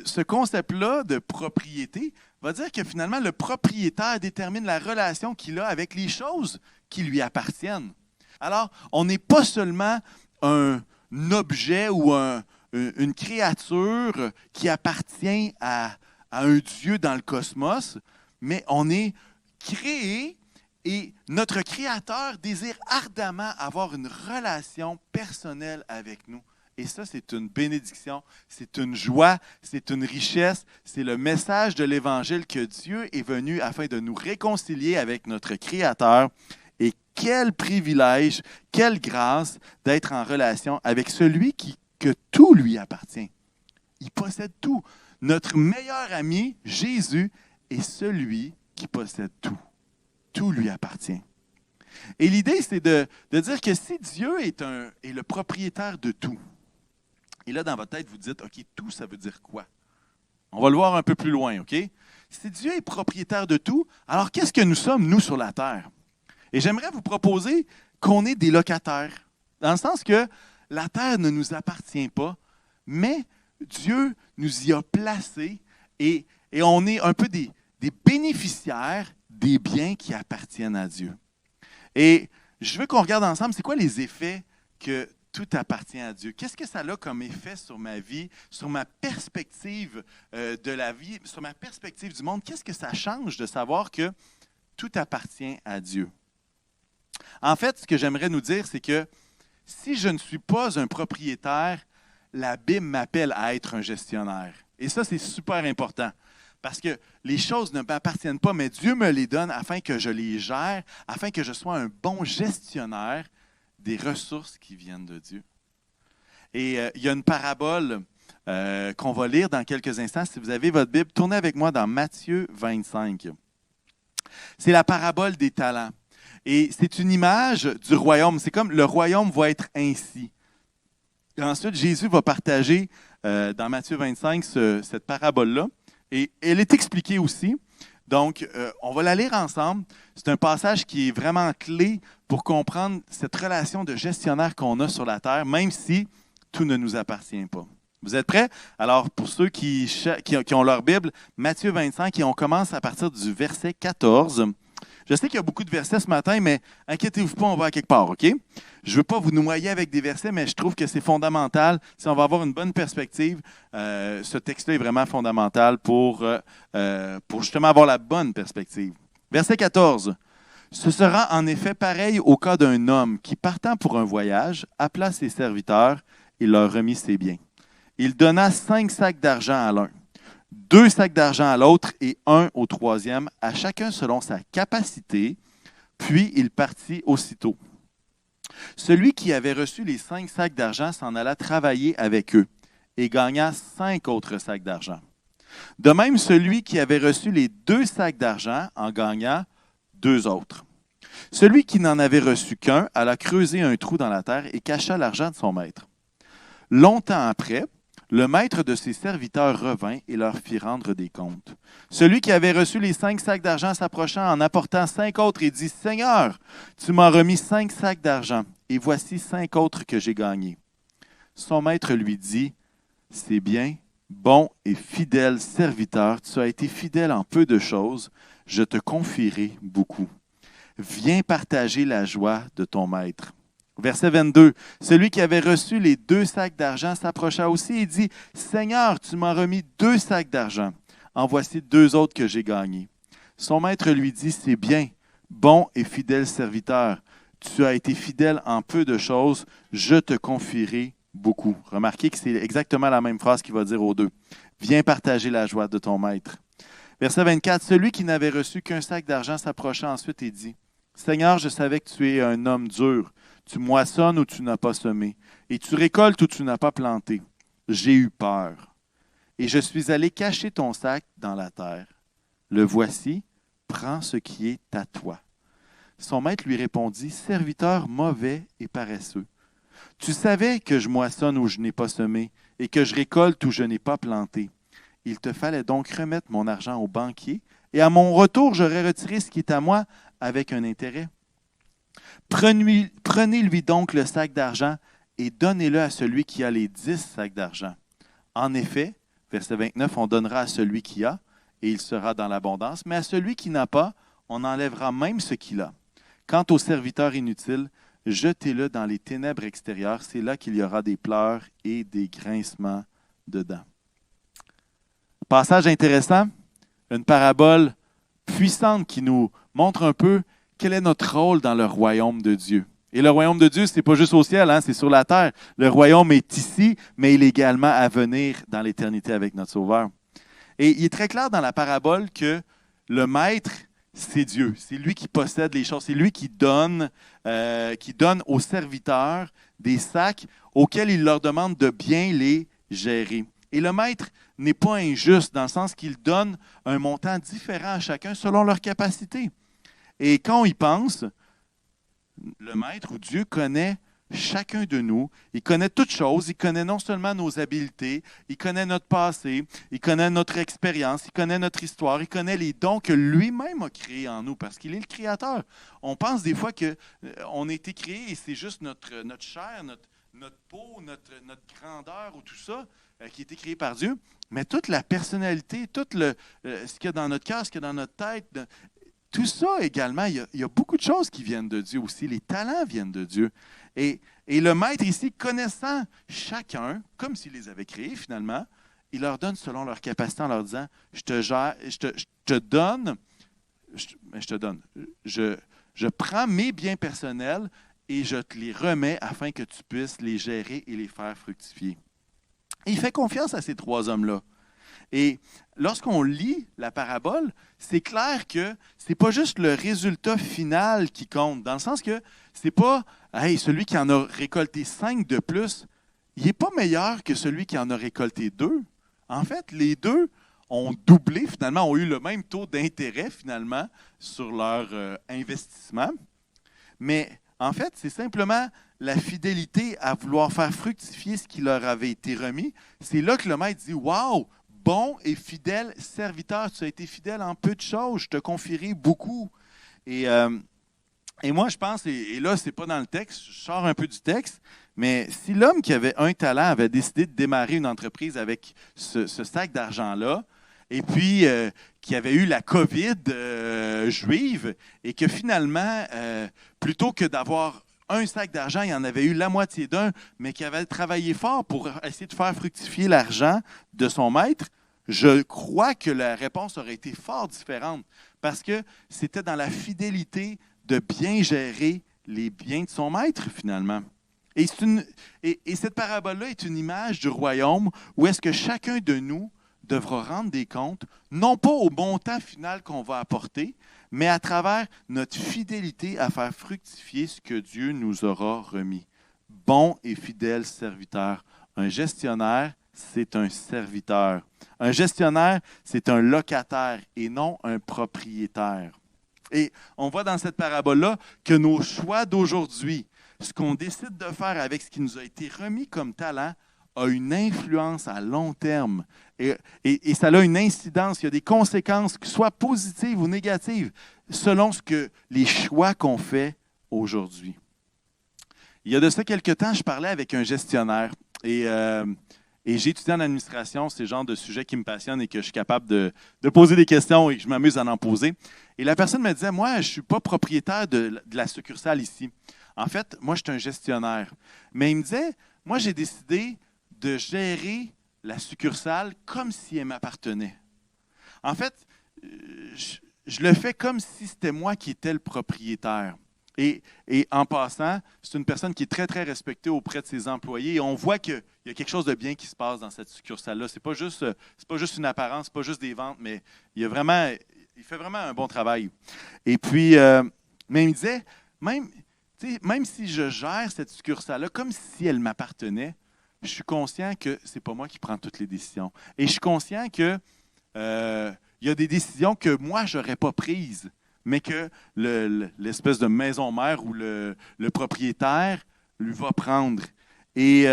ce concept-là de propriété va dire que finalement, le propriétaire détermine la relation qu'il a avec les choses qui lui appartiennent. Alors, on n'est pas seulement un objet ou une créature qui appartient à un Dieu dans le cosmos, mais on est créé et notre Créateur désire ardemment avoir une relation personnelle avec nous. Et ça, c'est une bénédiction, c'est une joie, c'est une richesse, c'est le message de l'Évangile que Dieu est venu afin de nous réconcilier avec notre Créateur. Et quel privilège, quelle grâce d'être en relation avec celui que tout lui appartient. Il possède tout. Notre meilleur ami, Jésus, est celui qui possède tout. Tout lui appartient. Et l'idée, c'est de dire que si Dieu est le propriétaire de tout, et là, dans votre tête, vous dites, OK, tout, ça veut dire quoi? On va le voir un peu plus loin, OK? Si Dieu est propriétaire de tout, alors qu'est-ce que nous sommes, nous, sur la terre? Et j'aimerais vous proposer qu'on est des locataires, dans le sens que la terre ne nous appartient pas, mais Dieu nous y a placés et on est un peu des bénéficiaires des biens qui appartiennent à Dieu. Et je veux qu'on regarde ensemble, c'est quoi les effets que tout appartient à Dieu. Qu'est-ce que ça a comme effet sur ma vie, sur ma perspective de la vie, sur ma perspective du monde? Qu'est-ce que ça change de savoir que tout appartient à Dieu? En fait, ce que j'aimerais nous dire, c'est que si je ne suis pas un propriétaire, la Bible m'appelle à être un gestionnaire. Et ça, c'est super important. Parce que les choses ne m'appartiennent pas, mais Dieu me les donne afin que je les gère, afin que je sois un bon gestionnaire des ressources qui viennent de Dieu. Et il y a une parabole qu'on va lire dans quelques instants. Si vous avez votre Bible, tournez avec moi dans Matthieu 25. C'est la parabole des talents. Et c'est une image du royaume. C'est comme le royaume va être ainsi. Et ensuite, Jésus va partager dans Matthieu 25 cette parabole-là. Et elle est expliquée aussi. Donc, on va la lire ensemble. C'est un passage qui est vraiment clé pour comprendre cette relation de gestionnaire qu'on a sur la terre, même si tout ne nous appartient pas. Vous êtes prêts? Alors, pour ceux qui ont leur Bible, Matthieu 25, et on commence à partir du verset 14. Je sais qu'il y a beaucoup de versets ce matin, mais inquiétez-vous pas, on va à quelque part, OK? Je ne veux pas vous noyer avec des versets, mais je trouve que c'est fondamental. Si on va avoir une bonne perspective, ce texte-là est vraiment fondamental pour justement avoir la bonne perspective. Verset 14. « Ce sera en effet pareil au cas d'un homme qui, partant pour un voyage, appela ses serviteurs et leur remit ses biens. Il donna 5 sacs d'argent à l'un, 2 sacs d'argent à l'autre et 1 au troisième, à chacun selon sa capacité, puis il partit aussitôt. Celui qui avait reçu les 5 sacs d'argent s'en alla travailler avec eux et gagna 5 autres sacs d'argent. De même, celui qui avait reçu les 2 sacs d'argent en gagna 2 autres. Celui qui n'en avait reçu qu'un alla creuser un trou dans la terre et cacha l'argent de son maître. Longtemps après, le maître de ses serviteurs revint et leur fit rendre des comptes. Celui qui avait reçu les 5 sacs d'argent s'approcha en apportant 5 autres et dit, « Seigneur, tu m'as remis 5 sacs d'argent, et voici 5 autres que j'ai gagnés. » Son maître lui dit, « C'est bien, bon et fidèle serviteur, tu as été fidèle en peu de choses, je te confierai beaucoup. Viens partager la joie de ton maître. » Verset 22. Celui qui avait reçu les 2 sacs d'argent s'approcha aussi et dit, « Seigneur, tu m'as remis 2 sacs d'argent. En voici 2 autres que j'ai gagnés. » Son maître lui dit, « C'est bien, bon et fidèle serviteur. Tu as été fidèle en peu de choses, je te confierai beaucoup. » Remarquez que c'est exactement la même phrase qu'il va dire aux deux. « Viens partager la joie de ton maître. » Verset 24. Celui qui n'avait reçu qu'un sac d'argent s'approcha ensuite et dit, « Seigneur, je savais que tu es un homme dur. Tu moissonnes où tu n'as pas semé, et tu récoltes où tu n'as pas planté. J'ai eu peur, et je suis allé cacher ton sac dans la terre. Le voici, prends ce qui est à toi. » Son maître lui répondit, « Serviteur mauvais et paresseux. Tu savais que je moissonne où je n'ai pas semé, et que je récolte où je n'ai pas planté. Il te fallait donc remettre mon argent au banquier, et à mon retour, j'aurais retiré ce qui est à moi avec un intérêt. Prenez-lui donc le sac d'argent et donnez-le à celui qui a les 10 sacs d'argent. En effet, verset 29, on donnera à celui qui a, et il sera dans l'abondance, mais à celui qui n'a pas, on enlèvera même ce qu'il a. Quant au serviteur inutile, jetez-le dans les ténèbres extérieures, c'est là qu'il y aura des pleurs et des grincements dedans. » Passage intéressant, une parabole puissante qui nous montre un peu quel est notre rôle dans le royaume de Dieu. Et le royaume de Dieu, ce n'est pas juste au ciel, c'est sur la terre. Le royaume est ici, mais il est également à venir dans l'éternité avec notre Sauveur. Et il est très clair dans la parabole que le maître, c'est Dieu. C'est lui qui possède les choses. C'est lui qui donne aux serviteurs des sacs auxquels il leur demande de bien les gérer. Et le maître n'est pas injuste dans le sens qu'il donne un montant différent à chacun selon leur capacité. Et quand on y pense, le maître ou Dieu connaît chacun de nous. Il connaît toutes choses. Il connaît non seulement nos habiletés, il connaît notre passé, il connaît notre expérience, il connaît notre histoire, il connaît les dons que lui-même a créés en nous parce qu'il est le créateur. On pense des fois qu'on a été créé et c'est juste notre chair, notre peau, notre grandeur ou tout ça qui a été créé par Dieu. Mais toute la personnalité, tout ce qu'il y a dans notre cœur, ce qu'il y a dans notre tête, tout ça également, il y a beaucoup de choses qui viennent de Dieu aussi. Les talents viennent de Dieu. Et le maître ici, connaissant chacun, comme s'il les avait créés finalement, il leur donne selon leur capacité en leur disant, je prends mes biens personnels et je te les remets afin que tu puisses les gérer et les faire fructifier. Et il fait confiance à ces 3 hommes-là. Et lorsqu'on lit la parabole, c'est clair que ce n'est pas juste le résultat final qui compte, dans le sens que ce n'est pas hey, celui qui en a récolté 5 de plus, il n'est pas meilleur que celui qui en a récolté 2. En fait, les 2 ont doublé, finalement, ont eu le même taux d'intérêt, finalement, sur leur investissement. Mais en fait, c'est simplement la fidélité à vouloir faire fructifier ce qui leur avait été remis. C'est là que le maître dit « Wow! Bon et fidèle serviteur, tu as été fidèle en peu de choses, je te confierai beaucoup. » Et moi, je pense, et là, ce n'est pas dans le texte, je sors un peu du texte, mais si l'homme qui avait un talent avait décidé de démarrer une entreprise avec ce sac d'argent-là, et puis qui avait eu la COVID juive, et que finalement, plutôt que d'avoir un sac d'argent, il en avait eu la moitié d'un, mais qui avait travaillé fort pour essayer de faire fructifier l'argent de son maître, je crois que la réponse aurait été fort différente parce que c'était dans la fidélité de bien gérer les biens de son maître, finalement. Et cette parabole-là est une image du royaume où est-ce que chacun de nous devra rendre des comptes, non pas au montant final qu'on va apporter, mais à travers notre fidélité à faire fructifier ce que Dieu nous aura remis. Bon et fidèle serviteur. Un gestionnaire, c'est un serviteur. Un gestionnaire, c'est un locataire et non un propriétaire. Et on voit dans cette parabole-là que nos choix d'aujourd'hui, ce qu'on décide de faire avec ce qui nous a été remis comme talent, a une influence à long terme. Et ça a une incidence, il y a des conséquences, que soient positives ou négatives, selon les choix qu'on fait aujourd'hui. Il y a de ça quelques temps, je parlais avec un gestionnaire et j'ai étudié en administration, c'est le genre de sujet qui me passionne et que je suis capable de poser des questions et que je m'amuse à en poser. Et la personne me disait, moi, je ne suis pas propriétaire de la succursale ici. En fait, moi, je suis un gestionnaire. Mais il me disait, moi, j'ai décidé de gérer la succursale comme si elle m'appartenait. En fait, je le fais comme si c'était moi qui étais le propriétaire. Et en passant, c'est une personne qui est très, très respectée auprès de ses employés. Et on voit qu'il y a quelque chose de bien qui se passe dans cette succursale-là. Ce n'est pas juste une apparence, ce n'est pas juste des ventes, mais il fait vraiment un bon travail. Et puis, mais il me disait, même si je gère cette succursale-là comme si elle m'appartenait, je suis conscient que ce n'est pas moi qui prends toutes les décisions. Et je suis conscient qu'il y a des décisions que moi, je n'aurais pas prises, mais que l'espèce de maison mère ou le propriétaire lui va prendre. Et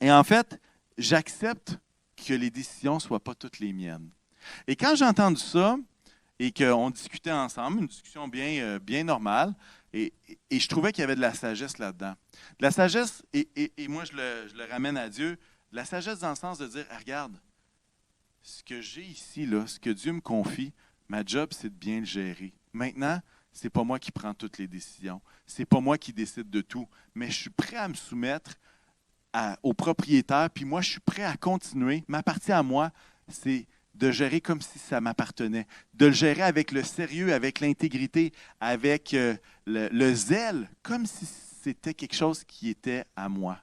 en fait, j'accepte que les décisions ne soient pas toutes les miennes. Et quand j'ai entendu ça, et qu'on discutait ensemble, une discussion bien normale, et je trouvais qu'il y avait de la sagesse là-dedans. De la sagesse, et moi je le ramène à Dieu, de la sagesse dans le sens de dire, regarde, ce que j'ai ici, là, ce que Dieu me confie, ma job, c'est de bien le gérer. Maintenant, ce n'est pas moi qui prends toutes les décisions. Ce n'est pas moi qui décide de tout. Mais je suis prêt à me soumettre au propriétaire, puis moi, je suis prêt à continuer. Ma partie à moi, c'est de gérer comme si ça m'appartenait. De le gérer avec le sérieux, avec l'intégrité, avec le zèle, comme si c'était quelque chose qui était à moi.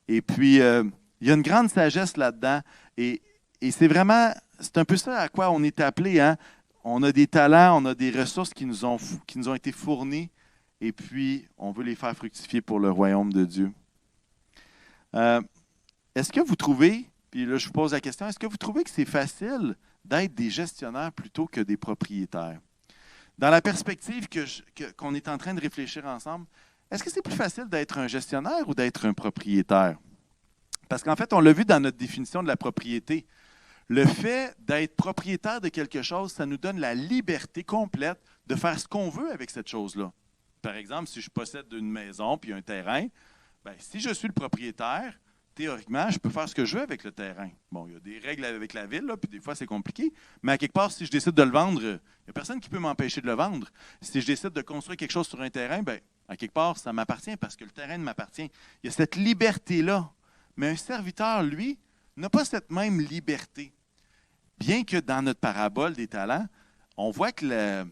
Et puis, il y a une grande sagesse là-dedans. Et c'est un peu ça à quoi on est appelé, hein? On a des talents, on a des ressources qui nous ont été fournies, et puis on veut les faire fructifier pour le royaume de Dieu. Est-ce que vous trouvez, puis là je vous pose la question, est-ce que vous trouvez que c'est facile d'être des gestionnaires plutôt que des propriétaires? Dans la perspective qu'on est en train de réfléchir ensemble, est-ce que c'est plus facile d'être un gestionnaire ou d'être un propriétaire? Parce qu'en fait, on l'a vu dans notre définition de la propriété. Le fait d'être propriétaire de quelque chose, ça nous donne la liberté complète de faire ce qu'on veut avec cette chose-là. Par exemple, si je possède une maison puis un terrain, bien, si je suis le propriétaire, théoriquement, je peux faire ce que je veux avec le terrain. Bon, il y a des règles avec la ville, là, puis des fois, c'est compliqué. Mais à quelque part, si je décide de le vendre, il n'y a personne qui peut m'empêcher de le vendre. Si je décide de construire quelque chose sur un terrain, bien, à quelque part, ça m'appartient parce que le terrain m'appartient. Il y a cette liberté-là. Mais un serviteur, lui, n'a pas cette même liberté. Bien que dans notre parabole des talents, on voit que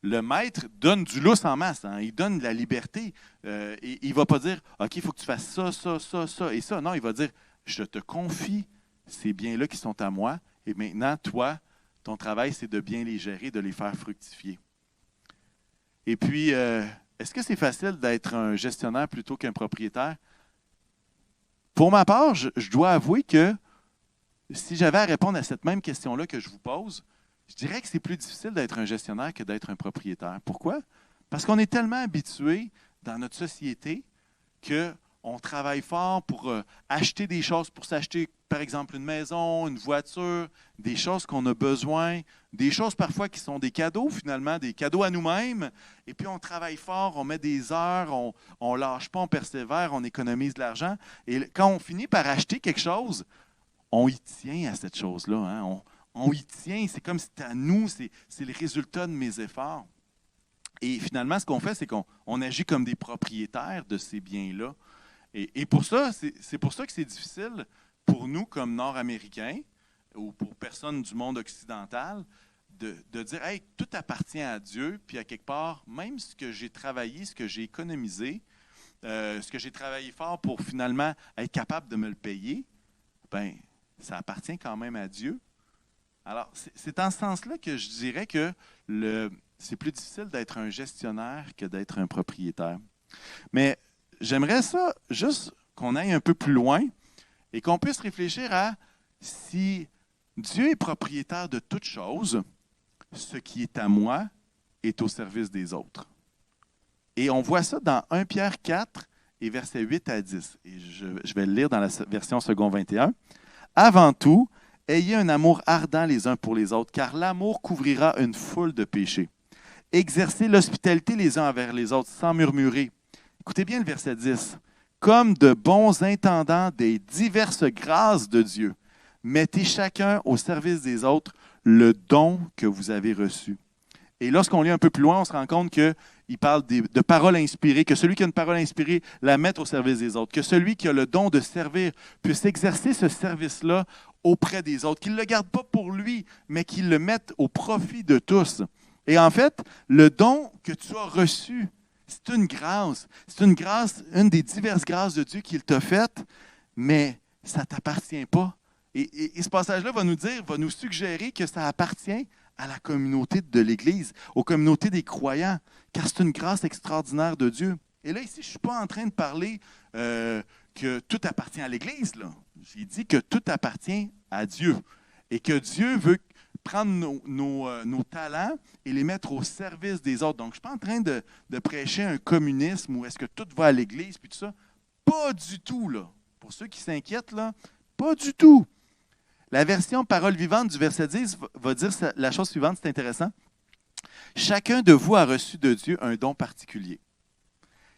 le maître donne du lousse en masse. Hein. Il donne de la liberté. Et il ne va pas dire « OK, il faut que tu fasses ça, ça, ça, ça et ça ». Non, il va dire « Je te confie ces biens-là qui sont à moi et maintenant, toi, ton travail, c'est de bien les gérer, de les faire fructifier. » Et puis, est-ce que c'est facile d'être un gestionnaire plutôt qu'un propriétaire? Pour ma part, je dois avouer que si j'avais à répondre à cette même question-là que je vous pose, je dirais que c'est plus difficile d'être un gestionnaire que d'être un propriétaire. Pourquoi? Parce qu'on est tellement habitué dans notre société qu'on travaille fort pour acheter des choses, pour s'acheter, par exemple, une maison, une voiture, des choses qu'on a besoin, des choses parfois qui sont des cadeaux, finalement, des cadeaux à nous-mêmes. Et puis, on travaille fort, on met des heures, on ne lâche pas, on persévère, on économise de l'argent. Et quand on finit par acheter quelque chose, on y tient à cette chose-là. Hein? On y tient, c'est comme si c'était à nous, c'est le résultat de mes efforts. Et finalement, ce qu'on fait, c'est qu'on agit comme des propriétaires de ces biens-là. Et pour ça, c'est pour ça que c'est difficile pour nous, comme Nord-Américains, ou pour personnes du monde occidental, de dire, hey, tout appartient à Dieu, puis à quelque part, même ce que j'ai travaillé, ce que j'ai économisé, ce que j'ai travaillé fort pour finalement être capable de me le payer, ben, ça appartient quand même à Dieu. Alors, c'est dans ce sens-là que je dirais que c'est plus difficile d'être un gestionnaire que d'être un propriétaire. Mais j'aimerais ça, juste qu'on aille un peu plus loin et qu'on puisse réfléchir à si Dieu est propriétaire de toutes choses, ce qui est à moi est au service des autres. Et on voit ça dans 1 Pierre 4 et versets 8 à 10. Et je vais le lire dans la version second 21. « Avant tout, ayez un amour ardent les uns pour les autres, car l'amour couvrira une foule de péchés. Exercez l'hospitalité les uns envers les autres sans murmurer. » Écoutez bien le verset 10. « Comme de bons intendants des diverses grâces de Dieu, mettez chacun au service des autres le don que vous avez reçu. » Et lorsqu'on lit un peu plus loin, on se rend compte qu'il parle de paroles inspirées, que celui qui a une parole inspirée la mette au service des autres, que celui qui a le don de servir puisse exercer ce service-là auprès des autres, qu'il ne le garde pas pour lui, mais qu'il le mette au profit de tous. Et en fait, le don que tu as reçu, c'est une grâce. C'est une grâce, une des diverses grâces de Dieu qu'il t'a faite, mais ça ne t'appartient pas. Et ce passage-là va nous suggérer que ça appartient à la communauté de l'Église, aux communautés des croyants, car c'est une grâce extraordinaire de Dieu. Et là, ici, je ne suis pas en train de parler que tout appartient à l'Église. Là. J'ai dit que tout appartient à Dieu et que Dieu veut prendre nos talents et les mettre au service des autres. Donc, je ne suis pas en train de prêcher un communisme où est-ce que tout va à l'Église puis tout ça. Pas du tout, là. Pour ceux qui s'inquiètent, là, pas du tout. La version Parole vivante du verset 10 va dire la chose suivante, c'est intéressant. Chacun de vous a reçu de Dieu un don particulier.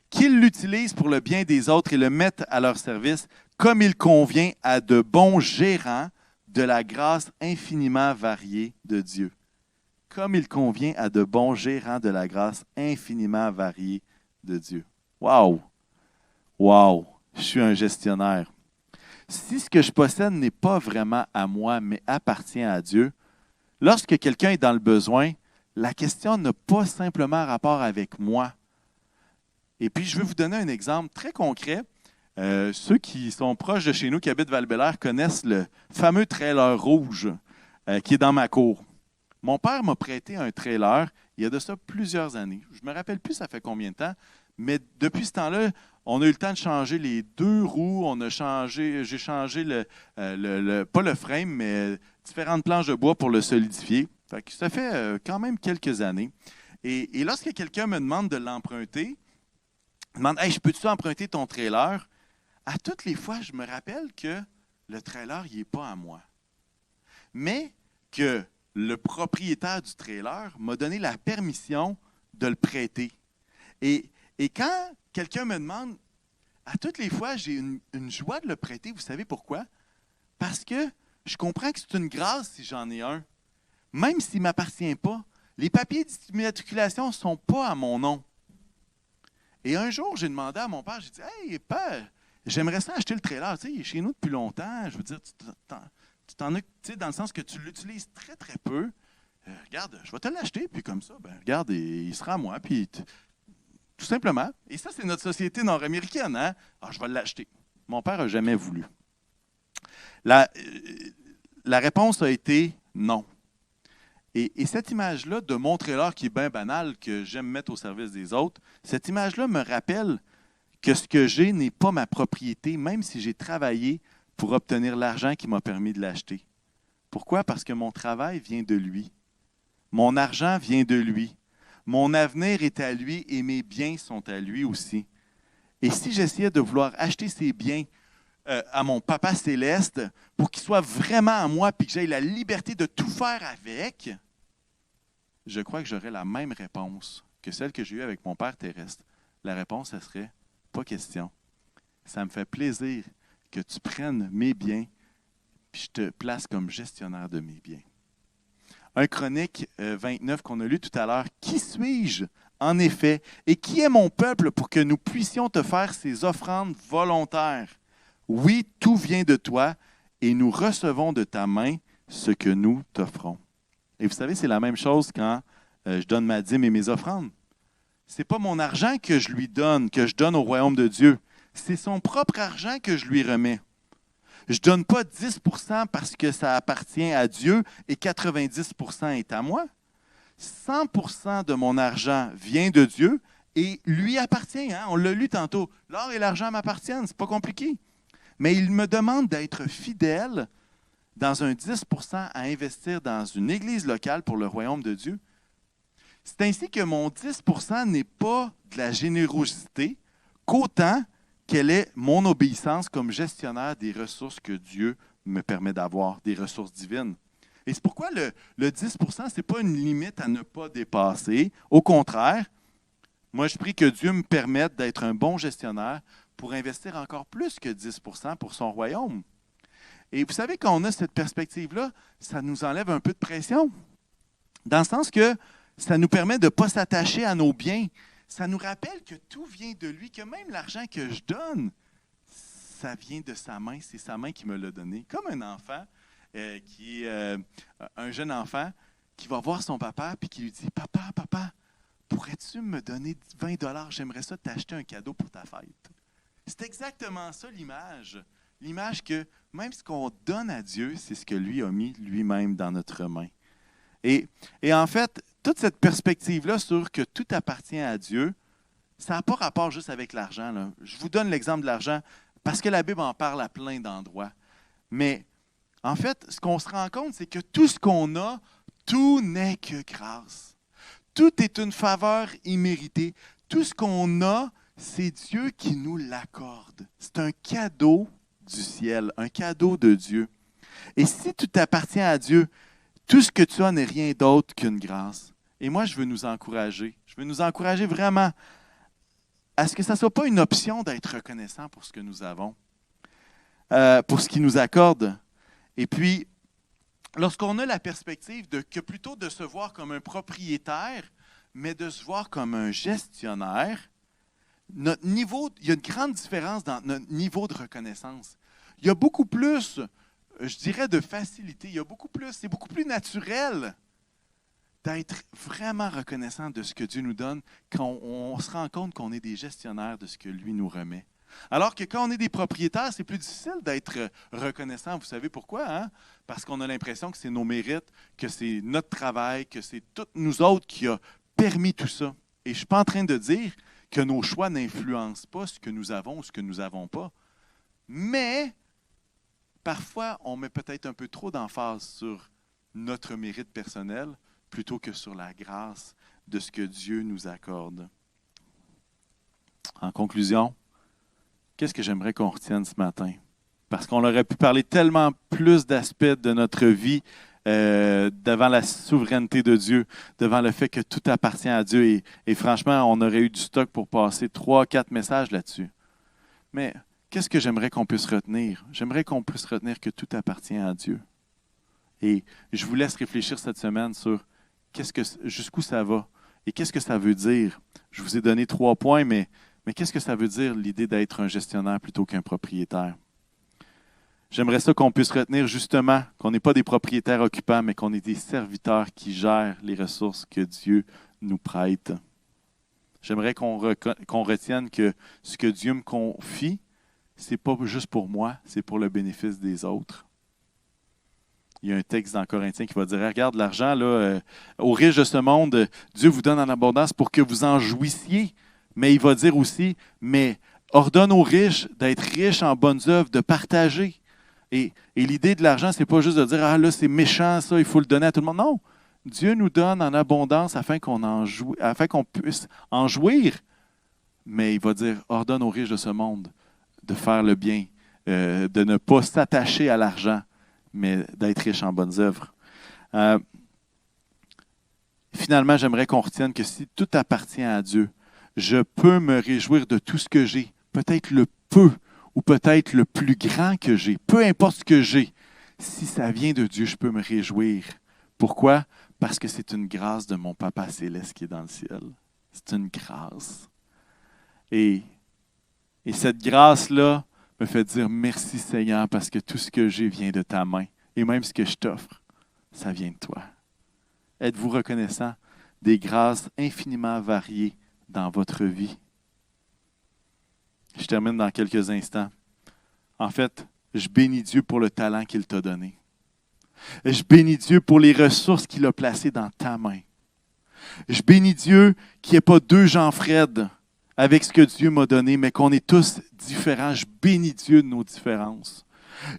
Qu'il l'utilise pour le bien des autres et le mette à leur service, comme il convient à de bons gérants de la grâce infiniment variée de Dieu. Comme il convient à de bons gérants de la grâce infiniment variée de Dieu. Wow! Wow! Je suis un gestionnaire. Si ce que je possède n'est pas vraiment à moi, mais appartient à Dieu, lorsque quelqu'un est dans le besoin, la question n'a pas simplement rapport avec moi. Et puis, je vais vous donner un exemple très concret. Ceux qui sont proches de chez nous, qui habitent Val-Bélair, connaissent le fameux trailer rouge qui est dans ma cour. Mon père m'a prêté un trailer il y a de ça plusieurs années. Je ne me rappelle plus ça fait combien de temps, mais depuis ce temps-là, on a eu le temps de changer les 2 roues. J'ai changé pas le frame, mais différentes planches de bois pour le solidifier. Ça fait quand même quelques années. Et lorsque quelqu'un me demande de l'emprunter, il demande « Hey, peux-tu emprunter ton trailer? » À toutes les fois, je me rappelle que le trailer, il n'est pas à moi. Mais que le propriétaire du trailer m'a donné la permission de le prêter. Et quand quelqu'un me demande, à toutes les fois, j'ai une joie de le prêter. Vous savez pourquoi? Parce que je comprends que c'est une grâce si j'en ai un. Même s'il ne m'appartient pas. Les papiers d'immatriculation ne sont pas à mon nom. Et un jour, j'ai demandé à mon père, j'ai dit « Hey, père, j'aimerais ça acheter le trailer. Tu sais, il est chez nous depuis longtemps. Je veux dire, tu t'en as, tu sais, dans le sens que tu l'utilises très, très peu. Regarde, je vais te l'acheter. Puis comme ça, regarde, il sera à moi. Puis tout simplement. Et ça, c'est notre société nord-américaine. Hein? Alors, je vais l'acheter. Mon père n'a jamais voulu. La réponse a été non. Et cette image-là de mon trailer qui est bien banal, que j'aime mettre au service des autres, cette image-là me rappelle que ce que j'ai n'est pas ma propriété, même si j'ai travaillé pour obtenir l'argent qui m'a permis de l'acheter. Pourquoi? Parce que mon travail vient de lui. Mon argent vient de lui. Mon avenir est à lui et mes biens sont à lui aussi. Et si j'essayais de vouloir acheter ces biens à mon Papa céleste pour qu'il soit vraiment à moi et que j'aie la liberté de tout faire avec, je crois que j'aurais la même réponse que celle que j'ai eue avec mon Père terrestre. La réponse, ce serait « pas question. Ça me fait plaisir que tu prennes mes biens puis je te place comme gestionnaire de mes biens. » 1 Chronique 29 qu'on a lu tout à l'heure. « Qui suis-je, en effet, et qui est mon peuple pour que nous puissions te faire ces offrandes volontaires? Oui, tout vient de toi, et nous recevons de ta main ce que nous t'offrons. » Et vous savez, c'est la même chose quand je donne ma dîme et mes offrandes. Ce n'est pas mon argent que je lui donne, que je donne au royaume de Dieu. C'est son propre argent que je lui remets. Je ne donne pas 10 % parce que ça appartient à Dieu et 90 % est à moi. 100 % de mon argent vient de Dieu et lui appartient. Hein? On l'a lu tantôt. L'or et l'argent m'appartiennent, c'est pas compliqué. Mais il me demande d'être fidèle dans un 10 % à investir dans une église locale pour le royaume de Dieu. C'est ainsi que mon 10 % n'est pas de la générosité, qu'autant qu'elle est mon obéissance comme gestionnaire des ressources que Dieu me permet d'avoir, des ressources divines. Et c'est pourquoi le 10 % ce n'est pas une limite à ne pas dépasser. Au contraire, moi, je prie que Dieu me permette d'être un bon gestionnaire pour investir encore plus que 10 % pour son royaume. Et vous savez, quand on a cette perspective-là, ça nous enlève un peu de pression. Dans le sens que ça nous permet de ne pas s'attacher à nos biens. Ça nous rappelle que tout vient de lui, que même l'argent que je donne, ça vient de sa main. C'est sa main qui me l'a donné. Comme un enfant qui est un jeune enfant qui va voir son papa et qui lui dit « Papa, pourrais-tu me donner 20 $? J'aimerais ça t'acheter un cadeau pour ta fête. » C'est exactement ça l'image. L'image que même ce qu'on donne à Dieu, c'est ce que lui a mis lui-même dans notre main. Et en fait, toute cette perspective-là sur que tout appartient à Dieu, ça n'a pas rapport juste avec l'argent, là. Je vous donne l'exemple de l'argent parce que la Bible en parle à plein d'endroits. Mais en fait, ce qu'on se rend compte, c'est que tout ce qu'on a, tout n'est que grâce. Tout est une faveur imméritée. Tout ce qu'on a, c'est Dieu qui nous l'accorde. C'est un cadeau du ciel, un cadeau de Dieu. Et si tout appartient à Dieu, tout ce que tu as n'est rien d'autre qu'une grâce. Et moi, je veux nous encourager. Je veux nous encourager vraiment à ce que ça ne soit pas une option d'être reconnaissant pour ce que nous avons, pour ce qu'il nous accorde. Et puis, lorsqu'on a la perspective que plutôt de se voir comme un propriétaire, mais de se voir comme un gestionnaire, notre niveau, il y a une grande différence dans notre niveau de reconnaissance. Il y a beaucoup plus, je dirais, de facilité. C'est beaucoup plus naturel d'être vraiment reconnaissant de ce que Dieu nous donne quand on se rend compte qu'on est des gestionnaires de ce que lui nous remet. Alors que quand on est des propriétaires, c'est plus difficile d'être reconnaissant. Vous savez pourquoi? Hein? Parce qu'on a l'impression que c'est nos mérites, que c'est notre travail, que c'est tous nous autres qui a permis tout ça. Et je ne suis pas en train de dire que nos choix n'influencent pas ce que nous avons ou ce que nous n'avons pas. Mais parfois, on met peut-être un peu trop d'emphase sur notre mérite personnel plutôt que sur la grâce de ce que Dieu nous accorde. En conclusion, qu'est-ce que j'aimerais qu'on retienne ce matin? Parce qu'on aurait pu parler tellement plus d'aspects de notre vie devant la souveraineté de Dieu, devant le fait que tout appartient à Dieu. Et franchement, on aurait eu du stock pour passer 3-4 messages là-dessus. Mais qu'est-ce que j'aimerais qu'on puisse retenir? J'aimerais qu'on puisse retenir que tout appartient à Dieu. Et je vous laisse réfléchir cette semaine sur jusqu'où ça va et qu'est-ce que ça veut dire. Je vous ai donné 3 points, mais qu'est-ce que ça veut dire l'idée d'être un gestionnaire plutôt qu'un propriétaire? J'aimerais ça qu'on puisse retenir justement qu'on n'est pas des propriétaires occupants, mais qu'on est des serviteurs qui gèrent les ressources que Dieu nous prête. J'aimerais qu'on retienne que ce que Dieu me confie, ce n'est pas juste pour moi, c'est pour le bénéfice des autres. Il y a un texte dans Corinthiens qui va dire, regarde l'argent, là, aux riches de ce monde, Dieu vous donne en abondance pour que vous en jouissiez. Mais il va dire aussi, mais ordonne aux riches d'être riches en bonnes œuvres, de partager. Et l'idée de l'argent, ce n'est pas juste de dire, ah là, c'est méchant, ça, il faut le donner à tout le monde. Non, Dieu nous donne en abondance afin qu'on puisse en jouir. Mais il va dire, ordonne aux riches de ce monde de faire le bien, de ne pas s'attacher à l'argent, mais d'être riche en bonnes œuvres. Finalement, j'aimerais qu'on retienne que si tout appartient à Dieu, je peux me réjouir de tout ce que j'ai, peut-être le peu ou peut-être le plus grand que j'ai, peu importe ce que j'ai. Si ça vient de Dieu, je peux me réjouir. Pourquoi? Parce que c'est une grâce de mon Papa céleste qui est dans le ciel. C'est une grâce. Et cette grâce-là me fait dire merci Seigneur parce que tout ce que j'ai vient de ta main. Et même ce que je t'offre, ça vient de toi. êtes-vous reconnaissant des grâces infiniment variées dans votre vie? Je termine dans quelques instants. En fait, je bénis Dieu pour le talent qu'il t'a donné. Je bénis Dieu pour les ressources qu'il a placées dans ta main. Je bénis Dieu qu'il n'y ait pas deux Jean-Fred avec ce que Dieu m'a donné, mais qu'on est tous différents. Je bénis Dieu de nos différences.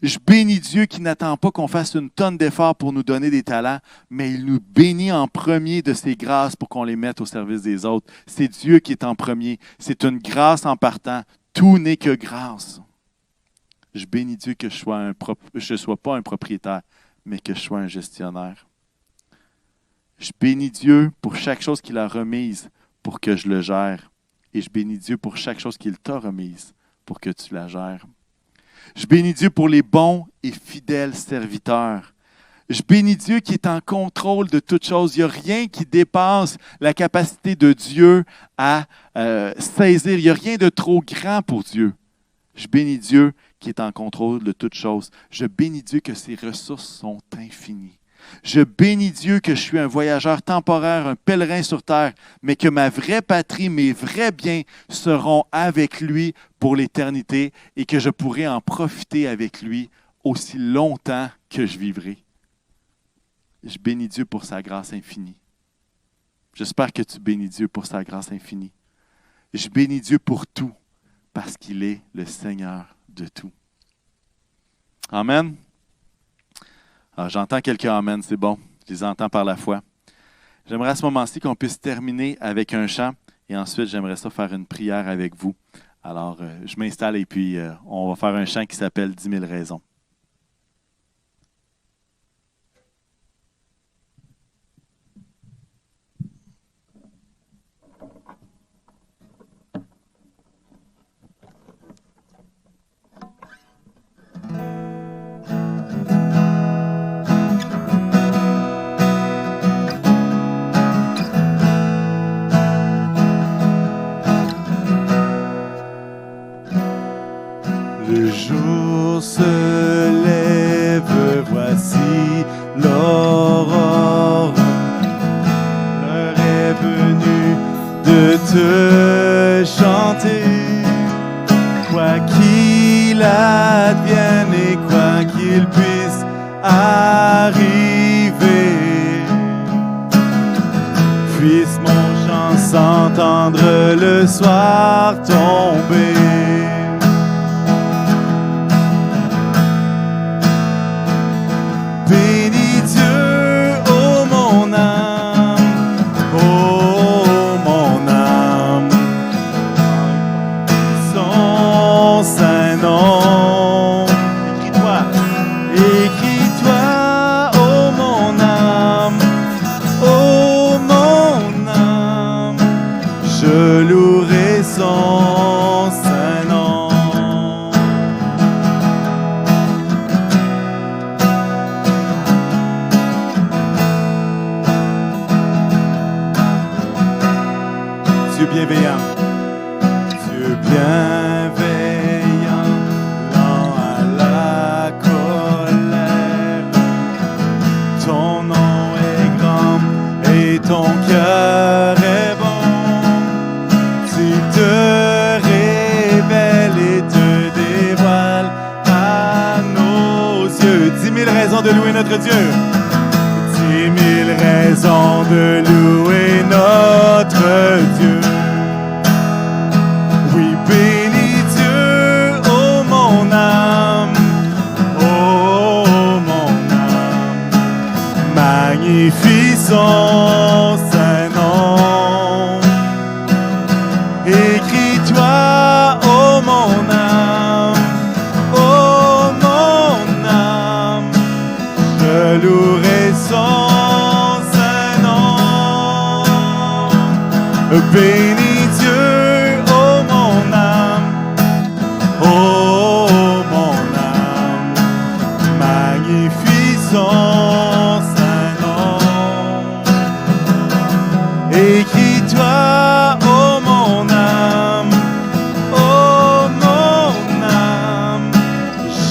Je bénis Dieu qui n'attend pas qu'on fasse une tonne d'efforts pour nous donner des talents, mais il nous bénit en premier de ses grâces pour qu'on les mette au service des autres. C'est Dieu qui est en premier. C'est une grâce en partant. Tout n'est que grâce. Je bénis Dieu que je ne sois pas un propriétaire, mais que je sois un gestionnaire. Je bénis Dieu pour chaque chose qu'il a remise pour que je le gère. Et je bénis Dieu pour chaque chose qu'il t'a remise pour que tu la gères. Je bénis Dieu pour les bons et fidèles serviteurs. Je bénis Dieu qui est en contrôle de toutes choses. Il n'y a rien qui dépasse la capacité de Dieu à saisir. Il n'y a rien de trop grand pour Dieu. Je bénis Dieu qui est en contrôle de toutes choses. Je bénis Dieu que ses ressources sont infinies. Je bénis Dieu que je suis un voyageur temporaire, un pèlerin sur terre, mais que ma vraie patrie, mes vrais biens seront avec lui pour l'éternité et que je pourrai en profiter avec lui aussi longtemps que je vivrai. Je bénis Dieu pour sa grâce infinie. J'espère que tu bénis Dieu pour sa grâce infinie. Je bénis Dieu pour tout parce qu'il est le Seigneur de tout. Amen. Alors, j'entends quelques amen, c'est bon. Je les entends par la foi. J'aimerais à ce moment-ci qu'on puisse terminer avec un chant et ensuite, j'aimerais ça faire une prière avec vous. Alors, je m'installe et puis on va faire un chant qui s'appelle « 10 000 raisons ». Le jour se lève, voici l'aurore. L'heure est venue de te chanter. Quoi qu'il advienne et quoi qu'il puisse arriver, puisse mon chant s'entendre le soir tomber. Bénis Dieu, ô mon âme, son saint nom. Écris-toi, ô mon âme, je louerai son saint nom. Dieu bienveillant, Dieu bienveillant, lent à la colère. Ton nom est grand et ton cœur est bon. Tu te révèles et te dévoiles à nos yeux. 10 000 raisons de louer notre Dieu. 10 000 raisons de louer notre Dieu. Oui, bénis Dieu, ô mon âme, magnifie son saint nom. Écris-toi, ô mon âme, je louerai son saint nom. Bénis Dieu, ô mon âme, magnifie son saint nom. Écris-toi, ô mon âme,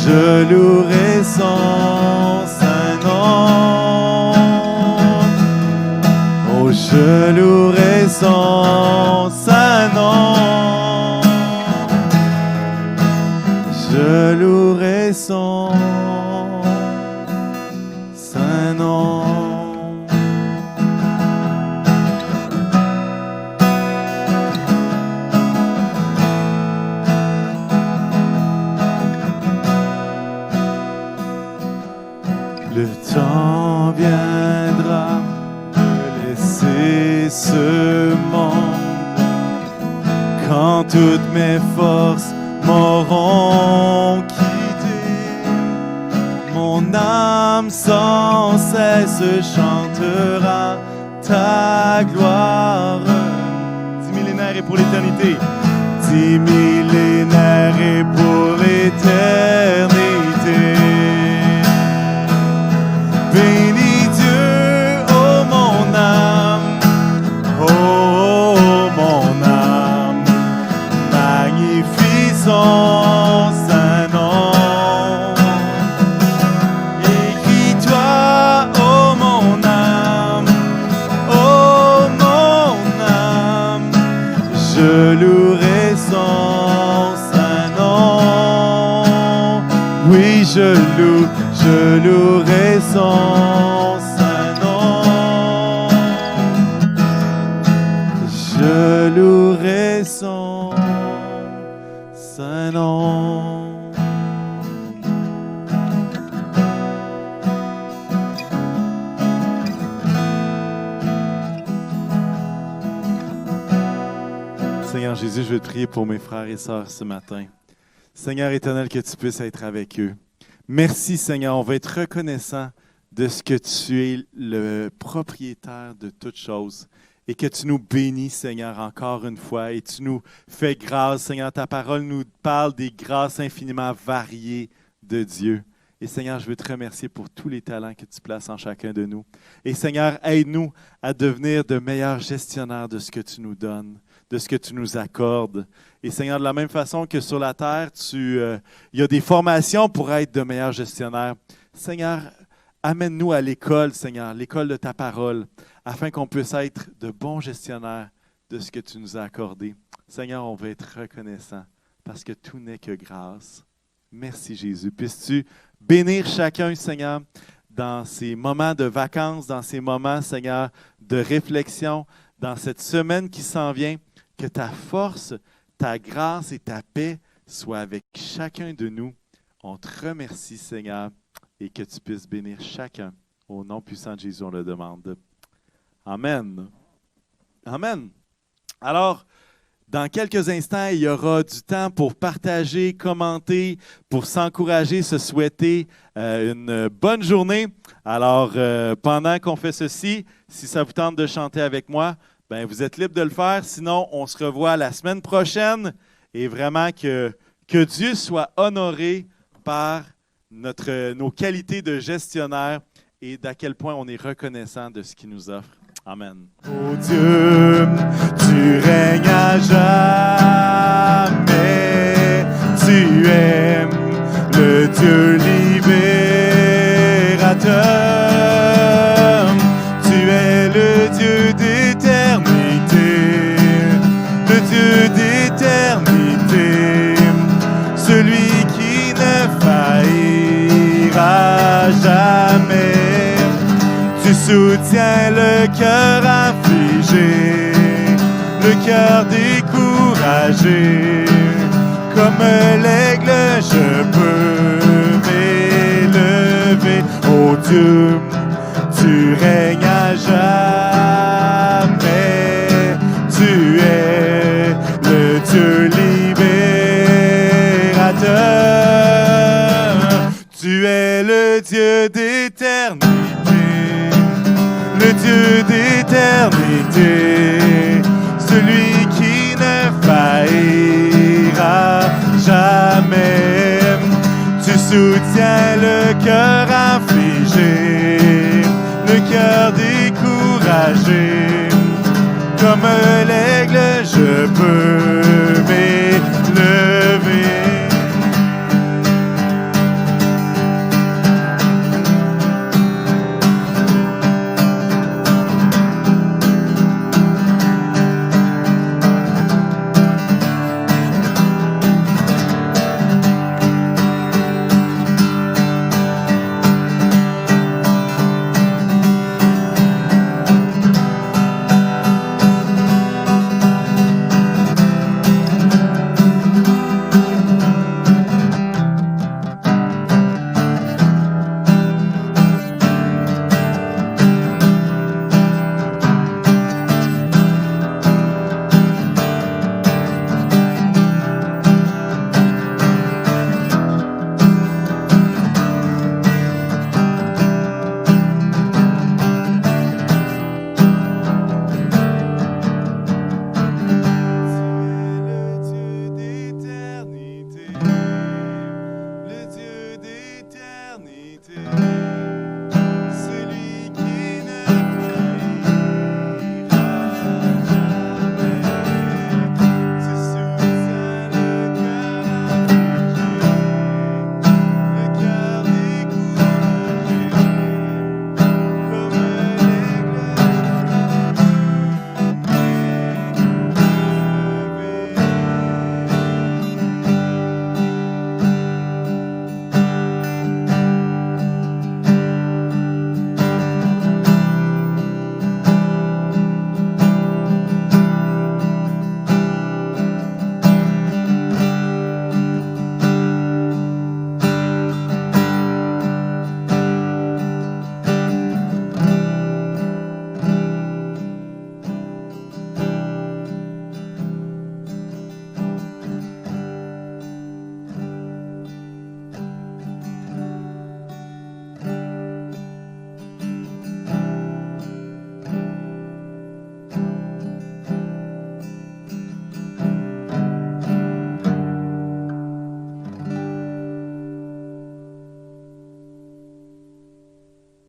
je louerai son saint nom. Je louerai son saint nom. Je louerai son saint nom. Le temps viendra de laisser ce monde quand toutes mes forces m'auront quitté. Mon âme sans cesse chantera ta gloire. 10 millénaires et pour l'éternité. 10 millénaires et pour l'éternité. Bénis Dieu, oh mon âme, oh mon âme, magnifie son saint nom. Écris-toi, oh mon âme, je louerai son saint nom. Oui, je louerai son saint nom. Je louerai son saint nom. Seigneur Jésus, je veux te prier pour mes frères et sœurs ce matin. Seigneur éternel, que tu puisses être avec eux. Merci Seigneur, on va être reconnaissant de ce que tu es le propriétaire de toutes choses et que tu nous bénis Seigneur encore une fois et tu nous fais grâce Seigneur. Ta parole nous parle des grâces infiniment variées de Dieu. Et Seigneur, je veux te remercier pour tous les talents que tu places en chacun de nous. Et Seigneur, aide-nous à devenir de meilleurs gestionnaires de ce que tu nous donnes, de ce que tu nous accordes. Et Seigneur, de la même façon que sur la terre, il y a des formations pour être de meilleurs gestionnaires. Seigneur, amène-nous à l'école, Seigneur, l'école de ta parole, afin qu'on puisse être de bons gestionnaires de ce que tu nous as accordé. Seigneur, on veut être reconnaissant parce que tout n'est que grâce. Merci Jésus. Puisses-tu bénir chacun, Seigneur, dans ces moments de vacances, dans ces moments, Seigneur, de réflexion, dans cette semaine qui s'en vient, que ta force, ta grâce et ta paix soient avec chacun de nous. On te remercie, Seigneur, et que tu puisses bénir chacun. Au nom puissant de Jésus, on le demande. Amen. Amen. Alors, dans quelques instants, il y aura du temps pour partager, commenter, pour s'encourager, se souhaiter une bonne journée. Alors, pendant qu'on fait ceci, si ça vous tente de chanter avec moi, ben, vous êtes libre de le faire. Sinon, on se revoit la semaine prochaine. Et vraiment que Dieu soit honoré par nos qualités de gestionnaire et d'à quel point on est reconnaissant de ce qu'il nous offre. Amen. Oh Dieu, tu règnes à jamais. Tu es le Dieu libérateur. Tu es le Dieu d'éternité, le Dieu d'éternité, celui qui ne faillira jamais. Tu soutiens le cœur affligé, le cœur découragé. Comme l'aigle, je peux m'élever. Oh Dieu, tu règnes à jamais. Tu es le Dieu libérateur. Tu es le Dieu d'éternité, le Dieu d'éternité, celui qui ne faillira jamais. Tu soutiens le cœur affligé, le cœur découragé. Comme l'aigle, je peux m'élever.